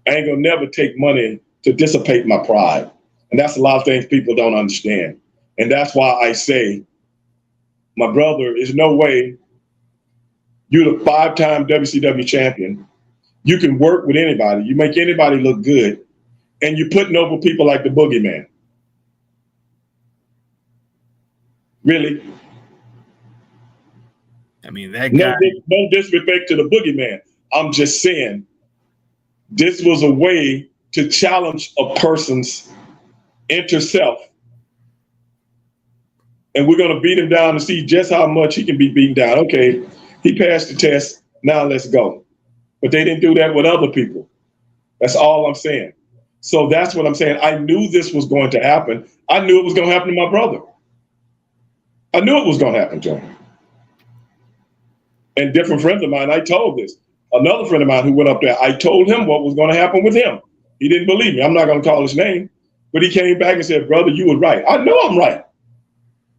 I ain't gonna never take money to dissipate my pride. And that's a lot of things people don't understand. And that's why I say, my brother, there's no way you're the 5-time WCW champion. You can work with anybody. You make anybody look good. And you're putting over people like the Boogeyman. Really? I mean, that guy. No disrespect to the Boogeyman. I'm just saying, this was a way to challenge a person's inner self. And we're going to beat him down to see just how much he can be beaten down. Okay, he passed the test. Now let's go. But they didn't do that with other people. That's all I'm saying. So that's what I'm saying. I knew this was going to happen. I knew it was going to happen to my brother. I knew it was going to happen to him. And different friends of mine, I told this. Another friend of mine who went up there, I told him what was going to happen with him. He didn't believe me. I'm not going to call his name. But he came back and said, brother, you were right. I know I'm right.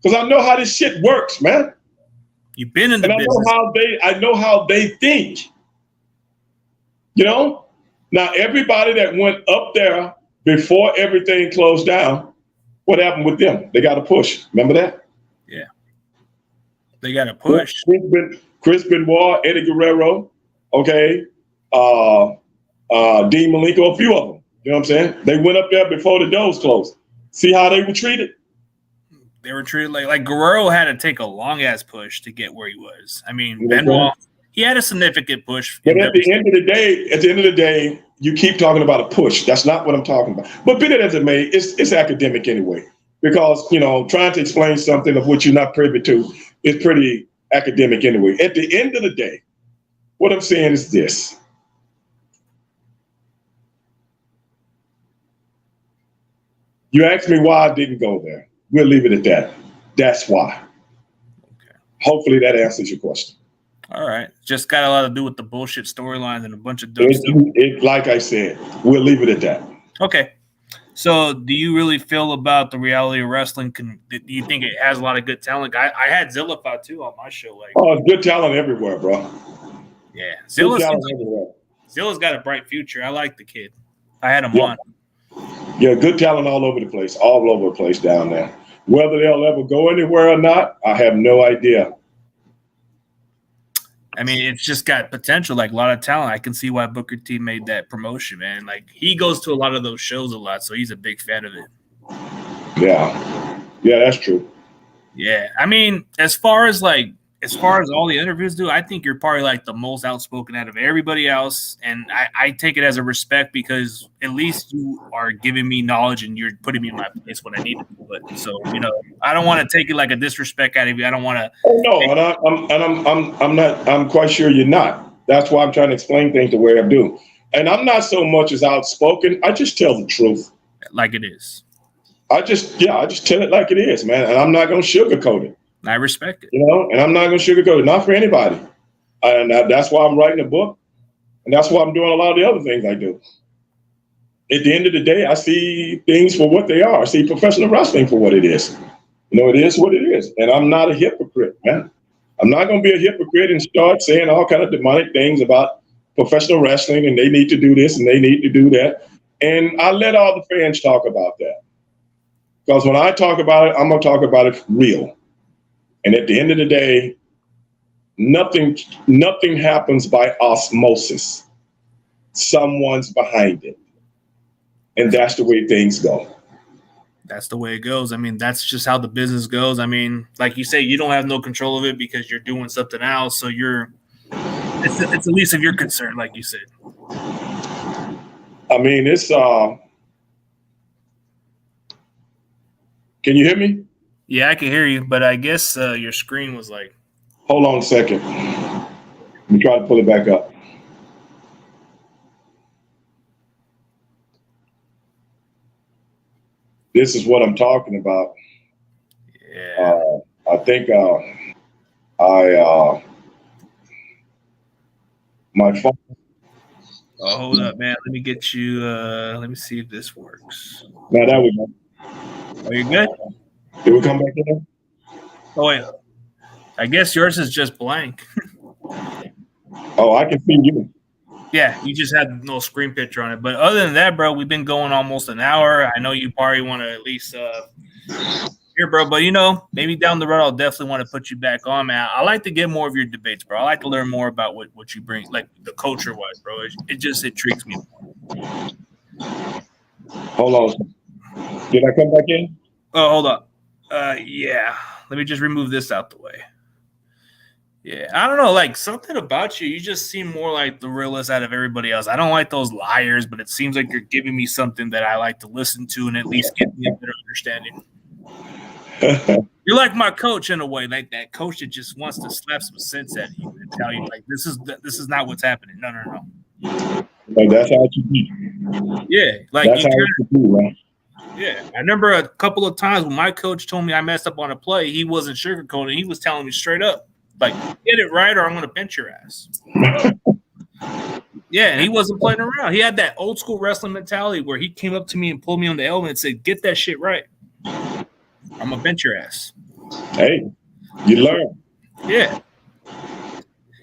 Because I know how this shit works, man. You've been in the business. I know how they think. You know? Now, everybody that went up there before everything closed down, what happened with them? They got a push. Remember that? Yeah. They got a push. Chris Benoit, Eddie Guerrero, okay, Dean Malenko, a few of them. You know what I'm saying? They went up there before the doors closed. See how they were treated? They were treated like Guerrero had to take a long-ass push to get where he was. I mean, Benoit, he had a significant push. But at the end of the day, you keep talking about a push. That's not what I'm talking about. But be that as it may, it's academic anyway. Because, trying to explain something of which you're not privy to is pretty academic anyway. At the end of the day, what I'm saying is this. You asked me why I didn't go there. We'll leave it at that. That's why. Okay. Hopefully that answers your question. All right. Just got a lot to do with the bullshit storylines and a bunch of dumb stuff. Like I said, we'll leave it at that. Okay. So do you really feel about the reality of wrestling? Do you think it has a lot of good talent? I had Zillify too on my show. Like, oh, good talent everywhere, bro. Yeah. Zilla's got a bright future. I like the kid. I had him on. Yeah, good talent all over the place down there. Whether they'll ever go anywhere or not, I have no idea. I mean, it's just got potential, like a lot of talent. I can see why Booker T made that promotion, man. Like, he goes to a lot of those shows a lot, so he's a big fan of it. Yeah, that's true. Yeah, I mean, as far as all the interviews do, I think you're probably like the most outspoken out of everybody else, and I take it as a respect because at least you are giving me knowledge and you're putting me in my place when I need to do it. So I don't want to take it like a disrespect out of you. I don't want to. Oh no, I'm quite sure you're not. That's why I'm trying to explain things the way I do, and I'm not so much as outspoken. I just tell the truth, like it is. I just tell it like it is, man, and I'm not gonna sugarcoat it. I respect it. And I'm not going to sugarcoat it, not for anybody. And that's why I'm writing a book. And that's why I'm doing a lot of the other things I do. At the end of the day, I see things for what they are. I see professional wrestling for what it is. It is what it is. And I'm not a hypocrite, man. I'm not going to be a hypocrite and start saying all kind of demonic things about professional wrestling and they need to do this and they need to do that. And I let all the fans talk about that. Because when I talk about it, I'm going to talk about it real. And at the end of the day, nothing happens by osmosis. Someone's behind it. And that's the way things go. That's the way it goes. I mean, that's just how the business goes. I mean, like you say, you don't have no control of it because you're doing something else. So it's the least of your concern, like you said. I mean, it's can you hear me? Yeah, I can hear you, but I guess your screen was like. Hold on a second. Let me try to pull it back up. This is what I'm talking about. Yeah. I think my phone. Oh, hold up, man. Let me get you. Let me see if this works. Now that we go. Oh, you good? Did we come back in? Oh wait. I guess yours is just blank. Oh, I can see you. Yeah, you just had no screen picture on it. But other than that, bro, we've been going almost an hour. I know you probably want to at least here, bro. But maybe down the road, I'll definitely want to put you back on, man. I like to get more of your debates, bro. I like to learn more about what you bring, like the culture wise, bro. It just intrigues me. Hold on. Did I come back in? Oh, hold up. Yeah. Let me just remove this out the way. Yeah, I don't know, like something about you. You just seem more like the realist out of everybody else. I don't like those liars, but it seems like you're giving me something that I like to listen to and at least get me a better understanding. You're like my coach in a way, like that coach that just wants to slap some sense at you and tell you, like, this is not what's happening. No. Like, that's how it should be. Yeah, like that's how it should be, right? Yeah, I remember a couple of times when my coach told me I messed up on a play. He wasn't sugarcoating. He was telling me straight up. Like, get it right or I'm going to bench your ass. Yeah, and he wasn't playing around. He had that old school wrestling mentality where he came up to me and pulled me on the elbow and said, get that shit right. I'm going to bench your ass. Hey, you learn. Yeah.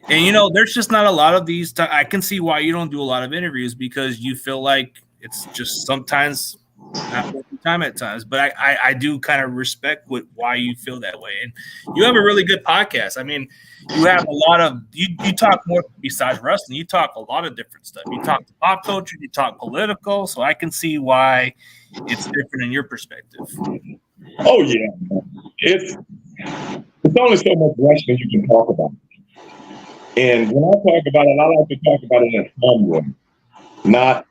And, there's just not a lot of these. I can see why you don't do a lot of interviews because you feel like it's just sometimes not worth the time at times. But I do kind of respect why you feel that way. And you have a really good podcast. I mean, you have a lot of – you talk more besides wrestling. You talk a lot of different stuff. You talk pop culture. You talk political. So I can see why it's different in your perspective. Oh, yeah. It's only so much wrestling you can talk about. And when I talk about it, I like to talk about it in a fun way, not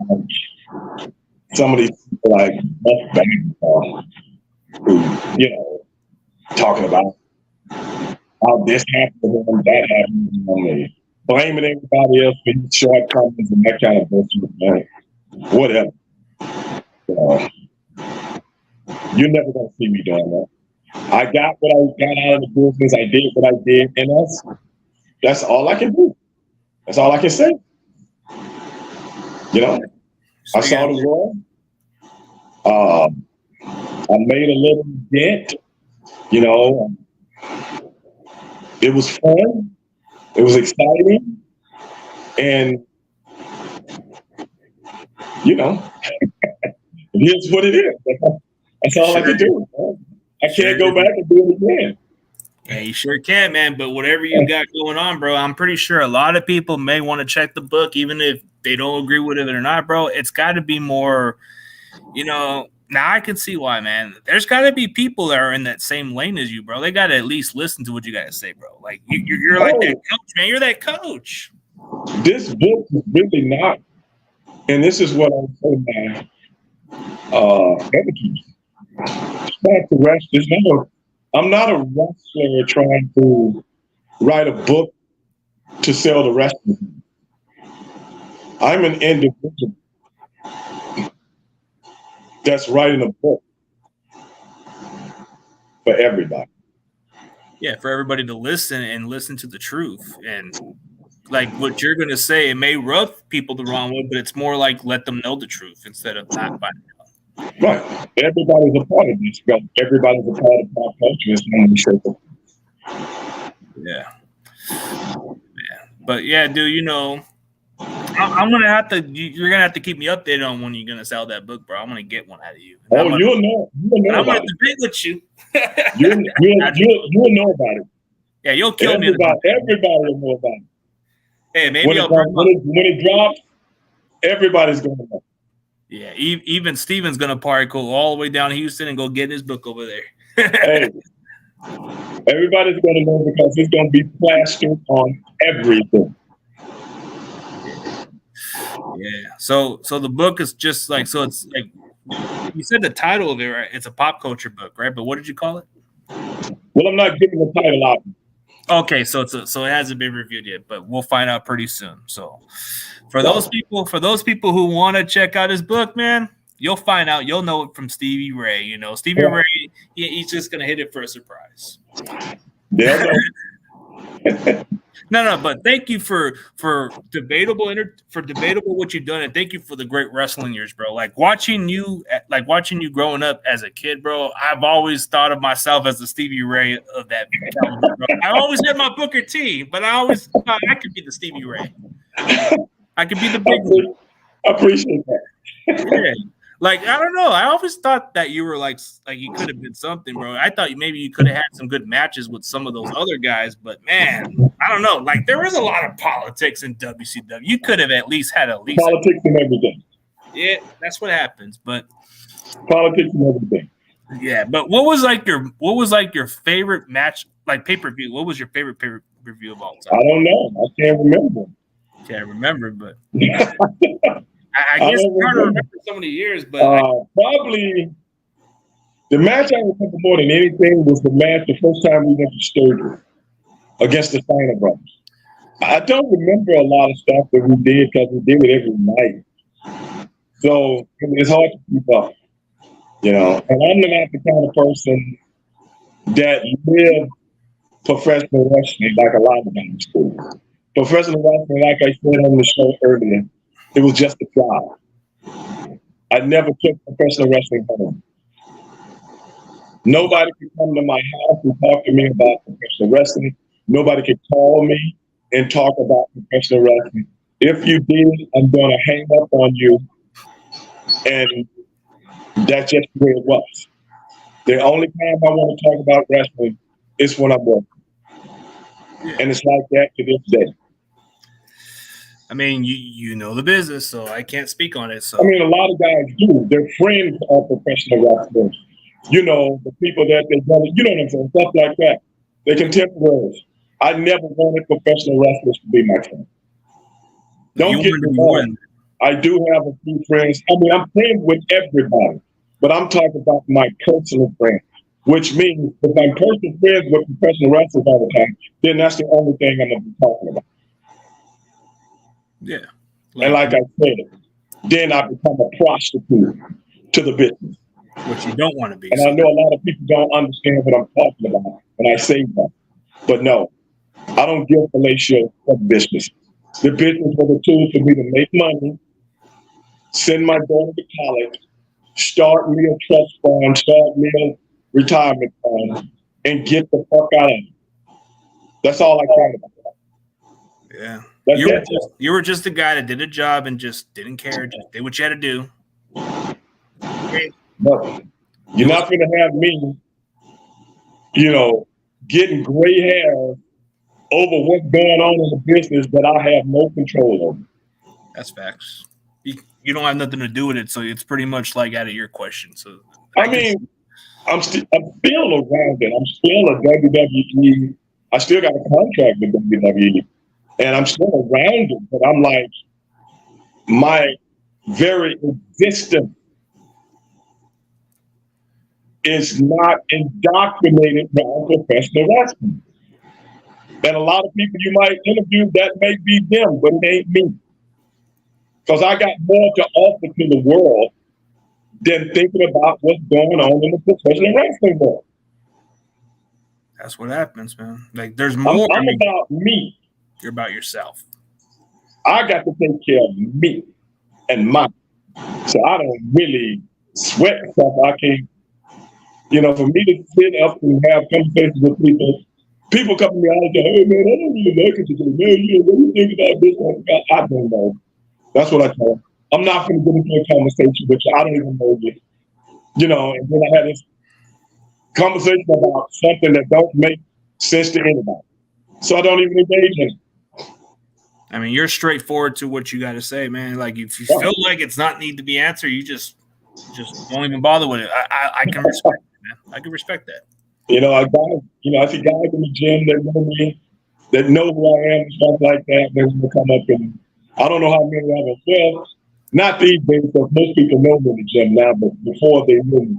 some of these people like who, talking about how this happened to him, that happened to him, blaming everybody else for his shortcomings and that kind of bullshit, man. Whatever. You're never gonna see me doing that. I got what I got out of the business. I did what I did, and that's all I can do. That's all I can say. You know, I saw the world. I made a little dent. You know, it was fun. It was exciting, and you know, here's what it is. That's all I can do. I can't go back and do it again. Yeah, you sure can, man. But whatever you got going on, bro, I'm pretty sure a lot of people may want to check the book, even if they don't agree with it or not, bro. It's got to be more, you know. Now I can see why, man. There's got to be people that are in that same lane as you, bro. They got to at least listen to what you got to say, bro. Like you're like that coach, man. You're that coach. This book is really not, and this is what I say, man. Editors. It's not to rest. I'm not a wrestler trying to write a book to sell the wrestling. I'm an individual that's writing a book for everybody. Yeah, for everybody to listen and listen to the truth. And like what you're going to say, it may rub people the wrong way, but it's more like let them know the truth instead of not finding out. Right. Everybody's a part of this. Everybody's a part of pop culture. Yeah. But yeah, dude, you know, I'm gonna have to. You're gonna have to keep me updated on when you're gonna sell that book, bro. I'm gonna get one out of you. You'll know. I'm gonna debate with you. You'll know about it. Yeah, you'll kill me. Everybody will know about it. Hey, maybe when it drops, everybody's gonna know. Yeah, even Steven's gonna probably go all the way down to Houston and go get his book over there. Hey, everybody's gonna know because it's gonna be plastered on everything. Yeah. So the book is just like, so it's like you said the title of it, right? It's a pop culture book, right? But what did you call it? Well, I'm not giving the title out. Okay, so it hasn't been reviewed yet, but we'll find out pretty soon. So for those people who want to check out his book, man, you'll find out. You'll know it from Stevie Ray. You know, Stevie Ray, he's just gonna hit it for a surprise. Yeah. No, but thank you for debatable what you've done, and thank you for the great wrestling years, bro. Like watching you growing up as a kid, bro. I've always thought of myself as the Stevie Ray of that caliber, bro. I always had my Booker T, but I always thought I could be the Stevie Ray. I could be the big one. I appreciate that. Yeah. Like, I don't know. I always thought that you were like you could have been something, bro. I thought maybe you could have had some good matches with some of those other guys, but man, I don't know. Like, there was a lot of politics in WCW. You could have at least politics and everything. Yeah, that's what happens. But politics and everything. Yeah, but what was like your favorite match, like pay-per-view? What was your favorite pay-per-view of all time? I don't know. I can't remember. Can't remember, but I guess it's hard to remember so many years, but probably the match I remember more than anything was the first time we went to Sturgis against the Steiner brothers. I don't remember a lot of stuff that we did because we did it every night. So it's hard to keep up, you know. And I'm not the kind of person that lived professional wrestling like a lot of them do. Professional wrestling, like I said on the show earlier, it was just a job. I never took professional wrestling home. Nobody could come to my house and talk to me about professional wrestling. Nobody could call me and talk about professional wrestling. If you did, I'm going to hang up on you. And that's just the way it was. The only time I want to talk about wrestling is when I'm working. And it's like that to this day. I mean, you know the business, so I can't speak on it. So I mean, a lot of guys do. Their friends are professional wrestlers. You know, the people that they know, you know what I'm saying, stuff like that. They're contemporaries. I never wanted professional wrestlers to be my friend. Don't get me wrong. I do have a few friends. I mean, I'm friends with everybody, but I'm talking about my personal friends, which means if I'm personal friends with professional wrestlers all the time, then that's the only thing I'm going to be talking about. Yeah. And like I said, then I become a prostitute to the business. What you don't want to be. And I know a lot of people don't understand what I'm talking about when I say that. But no, I don't give fellatio for business. The business was a tool for me to make money, send my daughter to college, start me a trust fund, start me a retirement fund, and get the fuck out of it. That's all I care about. Yeah. That's You were just a guy that did a job and just didn't care, just did what you had to do. But you're not going to have me, getting gray hair over what's going on in the business that I have no control over. That's facts. You don't have nothing to do with it, so it's pretty much like out of your question. So I'm still around it. I'm still a WWE. I still got a contract with WWE, and I'm still around it. But I'm like, my very existence is not indoctrinated around professional wrestling. And a lot of people you might interview, that may be them, but it ain't me. Because I got more to offer to the world than thinking about what's going on in the professional wrestling world. That's what happens, man. Like, there's more. I'm about me. You're about yourself. I got to take care of me and mine. So I don't really sweat stuff. I can't, for me to sit up and have conversations with people come to me all the time, hey man, I don't really like it today, man. What do you think about this? I don't know. That's what I tell them. I'm not going to get into a conversation with you. I don't even know you. And then I had this conversation about something that don't make sense to anybody. So I don't even engage in it. I mean, you're straightforward to what you got to say, man. Like, if you feel like it's not need to be answered, you just don't even bother with it. I can respect it, man. I can respect that. I see guys in the gym that know me, that know who I am and stuff like that. They're going to come up and I don't know how many of them. Well, not these days, because most people know me in the gym now, but before they knew me.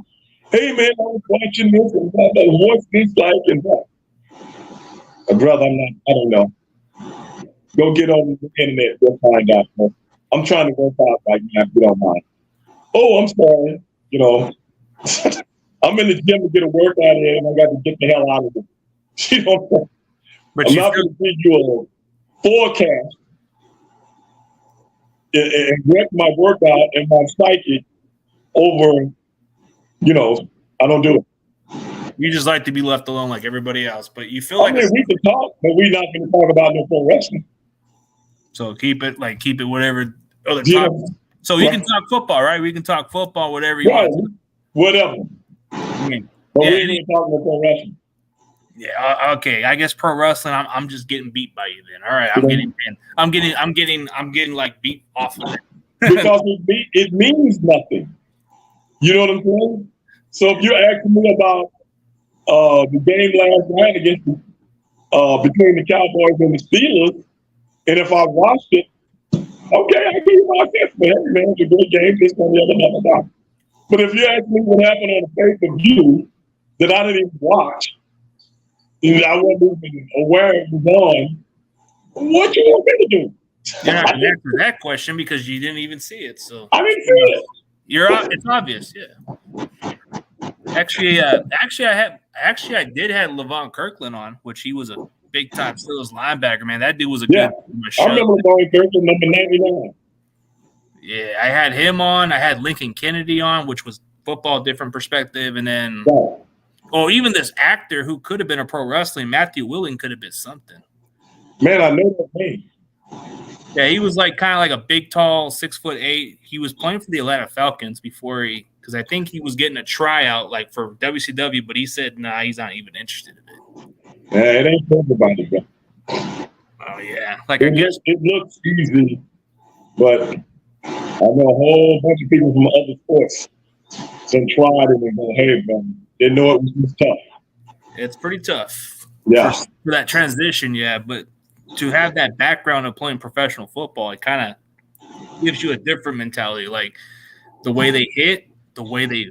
Hey man, I was watching this and that. What's this like and that? Brother, I don't know. Go get on the internet, you'll find out. Man. I'm trying to work out right now, if you don't mind. Oh, I'm sorry. I'm in the gym to get a workout in and I got to get the hell out of it. But I'm not going to give you a forecast and wreck my workout and my psyche over, I don't do it. You just like to be left alone like everybody else, but you feel like we can talk, but we're not going to talk about no pro wrestling. So keep it whatever other topics. So you can talk football, right? We can talk football, whatever you want. Whatever. But we ain't talking about pro wrestling. Yeah. Okay. I guess pro wrestling. I'm just getting beat by you then. All right. I'm getting like beat off of it. Because it means nothing. You know what I'm saying? So if you're asking me about the game last night against between the Cowboys and the Steelers, and if I watched it, okay, I give you my assessment. Hey man, it's a good game. This one, the other, blah, blah, blah. But if you ask me what happened on the pay-per-view that I didn't even watch, and I wasn't even aware it was on, what you want me to do? You're not going to answer that question because you didn't even see it. So I didn't see it. It's obvious, yeah. Actually, I did have Levon Kirkland on, which he was a big time Steelers linebacker. Man, that dude was a good show. I remember Levon Kirkland, number 99. Yeah, I had him on. I had Lincoln Kennedy on, which was football, different perspective, and then even this actor who could have been a pro wrestling, Matthew Willing, could have been something. Man, I know that name. Yeah, he was like kind of like a big, tall, 6'8". He was playing for the Atlanta Falcons because I think he was getting a tryout like for WCW, but he said, nah, he's not even interested in it. Yeah, it ain't everybody, bro. Oh yeah, like I guess it looks easy, but I know a whole bunch of people from other sports that tried it and go, hey, man, didn't know it was this tough. It's pretty tough. Yeah, for that transition, yeah, but to have that background of playing professional football, it kind of gives you a different mentality. Like the way they hit, the way they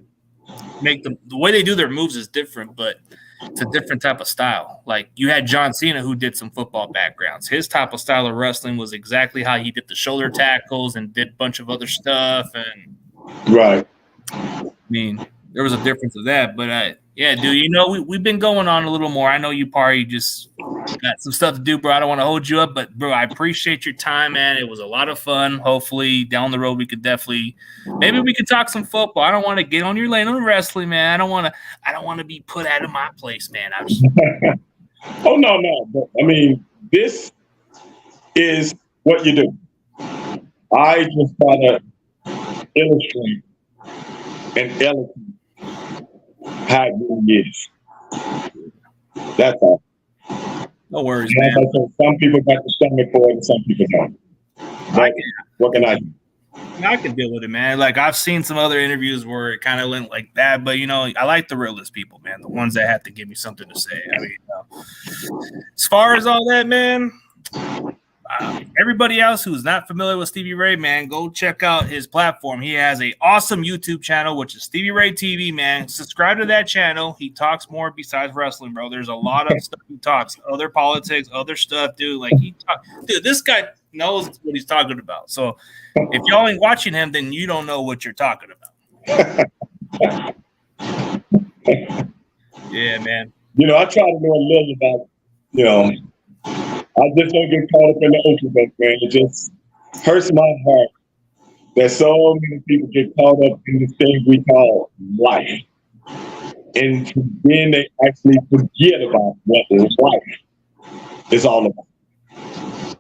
the way they do their moves is different, but it's a different type of style. Like you had John Cena who did some football backgrounds. His type of style of wrestling was exactly how he did the shoulder tackles and did a bunch of other stuff. And right. I mean, there was a difference of that. But yeah, dude, you know, we've been going on a little more. I know you probably just got some stuff to do, bro. I don't want to hold you up, but bro, I appreciate your time, man. It was a lot of fun. Hopefully down the road we could definitely maybe we could talk some football. I don't want to get on your lane on wrestling, man. I don't want to be put out of my place, man. Oh no. But, I mean, this is what you do. I just try to illustrate and eloquent how it really is. That's all. No worries, And man. some people got the stomach for it and some people don't. But what can I do? I can deal with it, man. Like I've seen some other interviews where it kind of went like that, but you know, I like the realist people, man. The ones that have to give me something to say. I mean, as far as all that, man. Everybody else who's not familiar with Stevie Ray, man, go check out his platform. He has an awesome YouTube channel, which is Stevie Ray TV, man. Subscribe to that channel. He talks more besides wrestling, bro. There's a lot of stuff he talks, other politics, other stuff, dude. Like dude, this guy knows what he's talking about. So if y'all ain't watching him, then you don't know what you're talking about. Yeah, man. You know, I try to know a little about, you know, I just don't get caught up in the ultimate, man. It just hurts my heart that so many people get caught up in this thing we call life. And then they actually forget about what life is all about.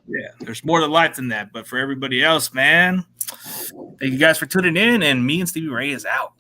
Yeah, there's more to life than that. But for everybody else, man, thank you guys for tuning in. And me and Stevie Ray is out.